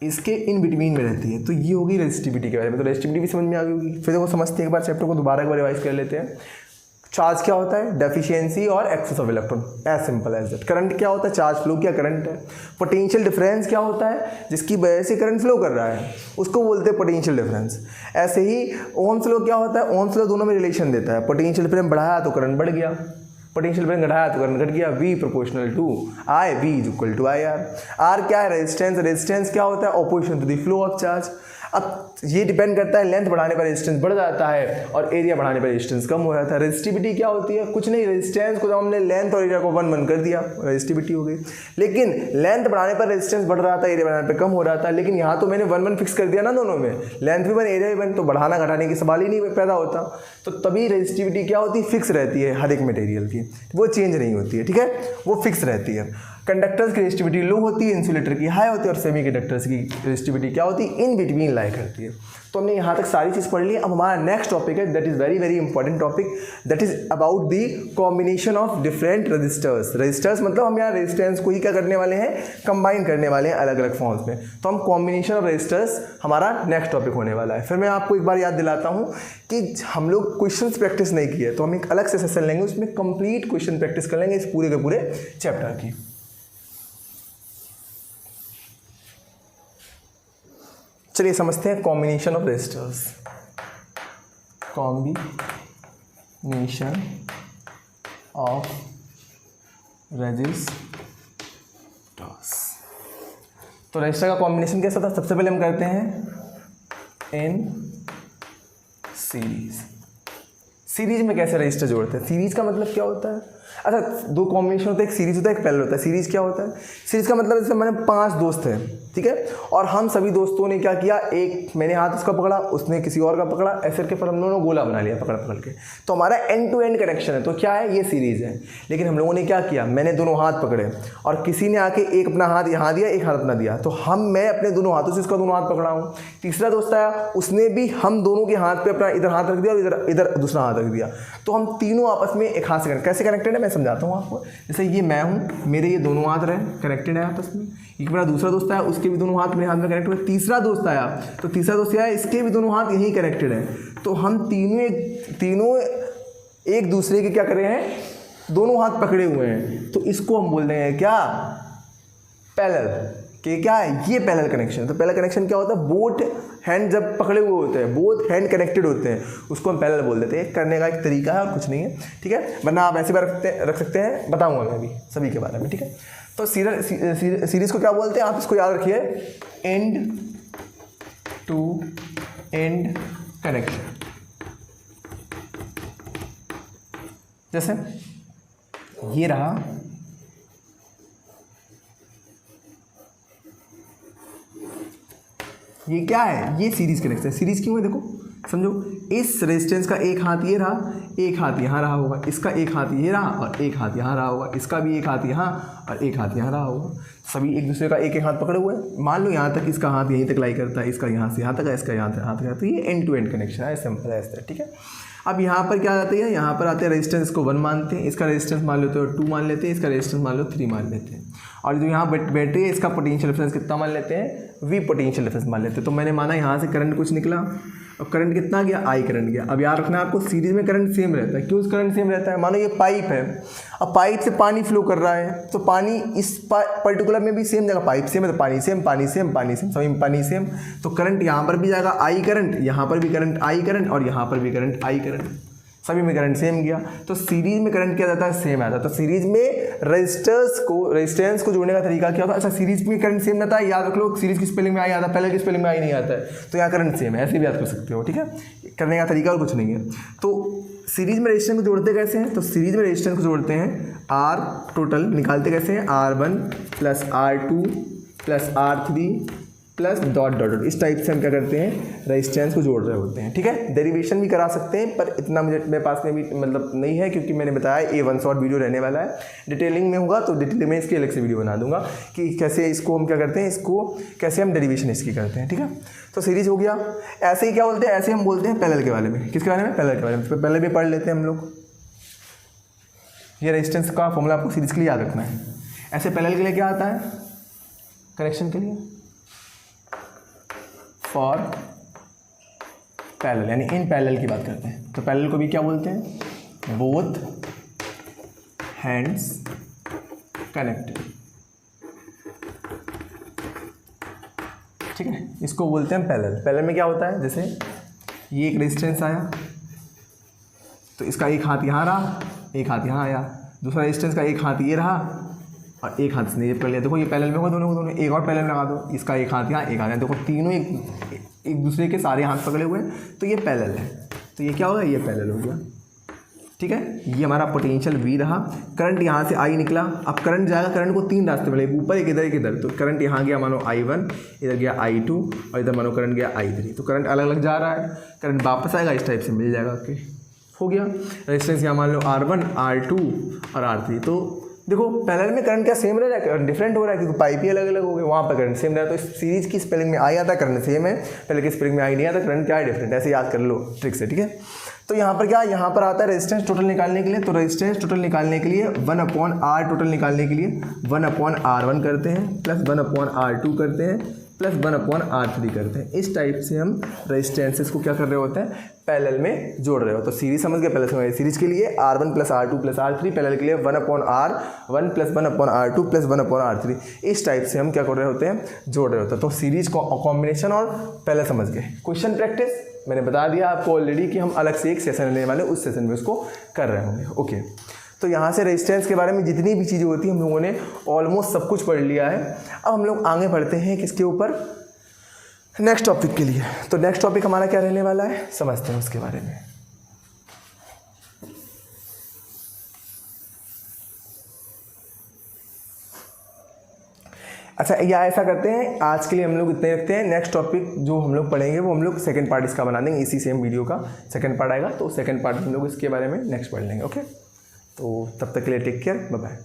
इसके इन बिटवीन में रहती है। तो ये होगी रेजिस्टिविटी के बारे में। तो रेजिस्टिविटी भी समझ में आ गई होगी। फिर देखो समझते हैं, एक बार चैप्टर को दोबारा एक बार रिवाइज कर लेते हैं। चार्ज क्या होता है, डेफिशिएंसी और excess of electron, as simple as that. Current क्या होता है, चार्ज फ्लो क्या करंट है। पोटेंशियल डिफरेंस क्या होता है, जिसकी वजह से करंट फ्लो कर रहा है उसको बोलते हैं पोटेंशियल डिफरेंस। ऐसे ही ओम्स लॉ क्या होता है, ओम्स लॉ दोनों में रिलेशन देता है। पोटेंशियल डिफरेंस बढ़ाया तो करंट बढ़ गया, पोटेंशियल डिफरेंस घटाया तो करंट घट गया। V proportional to I, V is equal to IR। R क्या है, रेजिस्टेंस। रेजिस्टेंस क्या होता है, opposition to the flow of charge. अब ये डिपेंड करता है, लेंथ बढ़ाने पर रेजिस्टेंस बढ़ जाता है और एरिया बढ़ाने पर रेजिस्टेंस कम हो जाता है। रेजिस्टिविटी क्या होती है, कुछ नहीं, रेजिस्टेंस को जब हमने लेंथ और एरिया को 1 कर दिया, रेजिस्टिविटी हो गई। लेकिन लेंथ बढ़ाने पर रेजिस्टेंस बढ़ रहा था, एरिया बढ़ाने पर कम हो रहा था। लेकिन यहाँ तो मैंने 1 फिक्स कर दिया ना, दोनों में लेंथ भी 1 एरिया भी 1, तो बढ़ाना घटाने की सवाल ही नहीं पैदा होता। तो तभी रेजिस्टिविटी क्या होती है, फिक्स रहती है हर एक मटेरियल की, वो चेंज नहीं होती है। ठीक है, वो फिक्स रहती है। कंडक्टर्स की रेजिस्टिविटी लो होती है, इंसुलेटर की हाई होती है, और सेमी कंडक्टर्स की रेजिस्टिविटी क्या होती है, इन बिटवीन लाई करती है। तो हमने यहाँ तक सारी चीज़ पढ़ ली। अब हमारा नेक्स्ट टॉपिक है, that is very very important topic, that is about the combination of different resistors. Resistors मतलब हम यहाँ रेजिस्टेंस को ही क्या करने वाले हैं, कंबाइन करने वाले हैं अलग अलग फॉर्म्स में। तो हम कॉम्बिनेशन ऑफ रजिस्टर्स हमारा नेक्स्ट टॉपिक होने वाला है। फिर मैं आपको एक बार याद दिलाता हूँ कि हम लोग क्वेश्चन प्रैक्टिस नहीं किए, तो हम एक अलग से सेशन लेंगे, उसमें कंप्लीट क्वेश्चन प्रैक्टिस कर लेंगे इस पूरे के पूरे चैप्टर की। चलिए समझते हैं combination of resistors. Combination of resistors. तो रेजिस्टर का कॉम्बिनेशन कैसा था, सबसे पहले हम करते हैं इन सीरीज। सीरीज में कैसे रजिस्टर जोड़ते हैं, सीरीज का मतलब क्या होता है, अच्छा, दो कॉम्बिनेशन होता है, एक सीरीज होता है, एक पैरेलल होता है। सीरीज क्या होता है? सीरीज का मतलब जैसे मैंने 5 दोस्त हैं, ठीक है, और हम सभी दोस्तों ने क्या किया, एक मैंने हाथ उसका पकड़ा, उसने किसी और का पकड़ा, ऐसे करके फिर हम दोनों गोला बना लिया पकड़ पकड़ के, तो हमारा एंड टू एंड कनेक्शन है। तो क्या है, ये सीरीज है। लेकिन हम लोगों ने क्या किया, मैंने दोनों हाथ पकड़े और किसी ने आके एक अपना हाथ यहाँ दिया, एक हाथ अपना दिया, तो मैं अपने दोनों हाथों से इसका दोनों हाथ पकड़ा हूँ। तीसरा दोस्त आया, उसने भी हम दोनों के हाथ पे अपना इधर हाथ रख दिया और इधर दूसरा हाथ रख दिया, तो हम तीनों आपस में एक हाथ से कैसे कनेक्टेड है मैं समझाता हूँ आपको। जैसे ये मैं हूँ, मेरे ये दोनों हाथ रहे कनेक्टेड है आपस में। एक मेरा दूसरा दोस्त आया, उसके भी दोनों हाथ मेरे हाथ में कनेक्ट हुए। तीसरा दोस्त आया, तो तीसरा दोस्त आया, इसके भी दोनों हाथ यहीं कनेक्टेड है, तो हम तीनों एक दूसरे के क्या कर रहे हैं, दोनों हाथ पकड़े हुए हैं, तो इसको हम बोलते हैं क्या, पैरेलल। कि क्या है, ये पैरेलल कनेक्शन। तो पैरेलल कनेक्शन क्या होता है, बोथ हैंड जब पकड़े हुए होते हैं, बोथ हैंड कनेक्टेड होते हैं, उसको हम पैरेलल बोल देते हैं। करने का एक तरीका है और कुछ नहीं है, ठीक है, वरना आप ऐसे बार रख सकते हैं, बताऊंगा मैं अभी सभी के बारे में, ठीक है। तो सीरीज को क्या बोलते हैं, आप इसको याद रखिए, एंड टू एंड कनेक्शन। जैसे ये रहा, ये क्या है, ये सीरीज कनेक्शन। सीरीज क्यों है, देखो समझो, इस रेजिस्टेंस का एक हाथ ये रहा, एक हाथ यहाँ रहा होगा, इसका एक हाथ ये रहा और एक हाथ यहाँ रहा होगा, इसका भी एक हाथ यहाँ और एक हाथ यहाँ रहा होगा, सभी एक दूसरे का एक एक हाथ पकड़े हुए हैं। मान लो यहाँ तक इसका हाथ यहीं तक लाई करता है, इसका यहाँ से यहाँ तक है, इसका यहाँ तक हाथ है, तो ये एंड टू एंड कनेक्शन है, सिंपल है ऐसे, ठीक है। अब यहाँ पर क्या आती है, यहाँ पर आते हैं रेजिस्टेंस को 1 मानते हैं, इसका रेजिस्टेंस मान लेते हो 2 मान लेते हैं, इसका रेजिस्टेंस मान लो 3 मान लेते हैं, और जो यहाँ बैटरी है इसका पोटेंशियल डिफरेंस कितना मान लेते हैं, V पोटेंशियल डिफरेंस मान लेते हैं। तो मैंने माना यहाँ से करंट कुछ निकला, अब करंट कितना गया, I करंट गया। अब याद रखना आपको, सीरीज में करंट सेम रहता है। क्यों करंट सेम रहता है, मानो ये पाइप है, अब पाइप से पानी फ्लो कर रहा है, तो पानी इस पर्टिकुलर में भी सेम जगह, पाइप सेम है तो पानी सेम, पानी सेम, पानी सेम, सभी में पानी सेम, तो करंट यहाँ पर भी जाएगा I करंट, यहाँ पर भी करंट I करंट और यहाँ पर भी करंट I करंट, सभी में करंट सेम गया। तो सीरीज में करंट क्या जाता है, सेम आता है। तो सीरीज में रेजिस्टेंस को जोड़ने का तरीका क्या होता है, अच्छा सीरीज में करंट सेम आता है, याद रख लो, सीरीज की स्पेलिंग में आई आता है, पहले की स्पेलिंग में आई नहीं आता है, तो यहाँ करंट सेम है, ऐसे भी याद कर सकते हो, ठीक है, करने का तरीका और कुछ नहीं है। तो सीरीज में रेजिस्टेंस को जोड़ते कैसे हैं, तो सीरीज में रेजिस्टेंस को जोड़ते हैं, R टोटल निकालते कैसे हैं, R1 plus R2 plus R3 plus dot dot dot, इस टाइप से हम क्या करते हैं, रेजिस्टेंस को जोड़ रहे होते हैं, ठीक है। डेरिवेशन भी करा सकते हैं, पर इतना मुझे मेरे पास में भी मतलब नहीं है, क्योंकि मैंने बताया ये 1 शॉट वीडियो रहने वाला है। डिटेलिंग में होगा तो डिटेल में इसकी अलग से वीडियो बना दूंगा कि कैसे इसको हम क्या करते हैं, इसको कैसे हम डेरिवेशन इसकी करते हैं, ठीक है। तो सीरीज हो गया। ऐसे ही क्या बोलते हैं, ऐसे हम बोलते हैं पैरेलल के बारे में। किसके बारे में, पैरेलल के बारे में। तो पहले भी पढ़ लेते हैं हम लोग। ये रेजिस्टेंस का फॉर्मूला आपको सीरीज के लिए याद रखना है। ऐसे पैरेलल के लिए क्या आता है, कनेक्शन के लिए फॉर पैरेलल, यानी इन पैरेलल की बात करते हैं। तो पैरेलल को भी क्या बोलते हैं, बोथ हैंड्स कनेक्टेड, ठीक है, इसको बोलते हैं पैरेलल। पैरेलल में क्या होता है, जैसे ये एक रेजिस्टेंस आया, तो इसका एक हाथ यहाँ रहा, एक हाथ यहाँ आया, दूसरा रेजिस्टेंस का एक हाथ ये रहा और एक हाथ इसने ये कर लिया। देखो ये पैरेलल में होगा दोनों को, दोनों एक और पैरेलल लगा दो, इसका एक हाथ यहाँ, एक हाथ यहाँ, देखो तीनों एक दूसरे के सारे हाथ पकड़े हुए हैं, तो ये पैरेलल है। तो ये क्या होगा, ये पैरेलल हो गया, ठीक है। ये हमारा पोटेंशियल V रहा, करंट यहाँ से I निकला। अब करंट जाएगा, करंट को 3 रास्ते मिले, ऊपर एक इधर एक इधर, तो करंट यहाँ गया मानो I1, इधर गया I2 और इधर मानो करंट गया I3। तो करंट अलग अलग जा रहा है, करंट वापस आएगा, इस टाइप से मिल जाएगा, ओके हो गया। रेजिस्टेंस यहाँ मान लो R1, R2 और R3। तो देखो पैरेलल में करंट क्या सेम रह रहा है, करंट डिफरेंट हो रहा है, क्योंकि पाइप ही अलग अलग हो गए, वहाँ पर करंट सेम रहा है। तो इस सीरीज की स्पेलिंग में आई आता है, करंट सेम है, पहले की स्पेलिंग में आई नहीं आता, करंट क्या है डिफरेंट, ऐसे याद कर लो ट्रिक से, ठीक है। तो यहाँ पर क्या, यहाँ पर आता है रेजिस्टेंस टोटल निकालने के लिए। तो रेजिस्टेंस टोटल निकालने के लिए 1/R टोटल निकालने के लिए 1/R1 करते हैं, प्लस 1/R2 करते हैं, प्लस 1/R3 करते हैं। इस टाइप से हम रेजिस्टेंसेस को क्या कर रहे होते हैं, पैरेलल में जोड़ रहे हो। तो सीरीज समझ गए, पहले समझ। सीरीज के लिए R1 plus R2 plus R3, parallel के लिए 1/R1 plus 1/R2 plus 1/R3। इस टाइप से हम क्या कर रहे होते हैं, जोड़ रहे होते हैं। तो सीरीज कॉम्बिनेशन और पैरेलल समझ गए। क्वेश्चन प्रैक्टिस मैंने बता दिया आपको ऑलरेडी कि हम अलग से एक सेशन लेने वाले, उस सेशन में उसको कर रहे होंगे, ओके। तो यहाँ से रेजिस्टेंस के बारे में जितनी भी चीज़ें होती हैं हम लोगों ने ऑलमोस्ट सब कुछ पढ़ लिया है। अब हम लोग आगे बढ़ते हैं किसके ऊपर, नेक्स्ट टॉपिक के लिए। तो नेक्स्ट टॉपिक हमारा क्या रहने वाला है, समझते हैं उसके बारे में। अच्छा, या ऐसा करते हैं, आज के लिए हम लोग इतने रखते हैं। नेक्स्ट टॉपिक जो हम लोग पढ़ेंगे वो हम लोग सेकंड पार्ट इसका बना देंगे, इसी सेम वीडियो का सेकंड पार्ट आएगा, तो सेकंड पार्ट हम लोग इसके बारे में नेक्स्ट पढ़ लेंगे। ओके, तो तब तक के लिए टेक केयर, बाय बाय।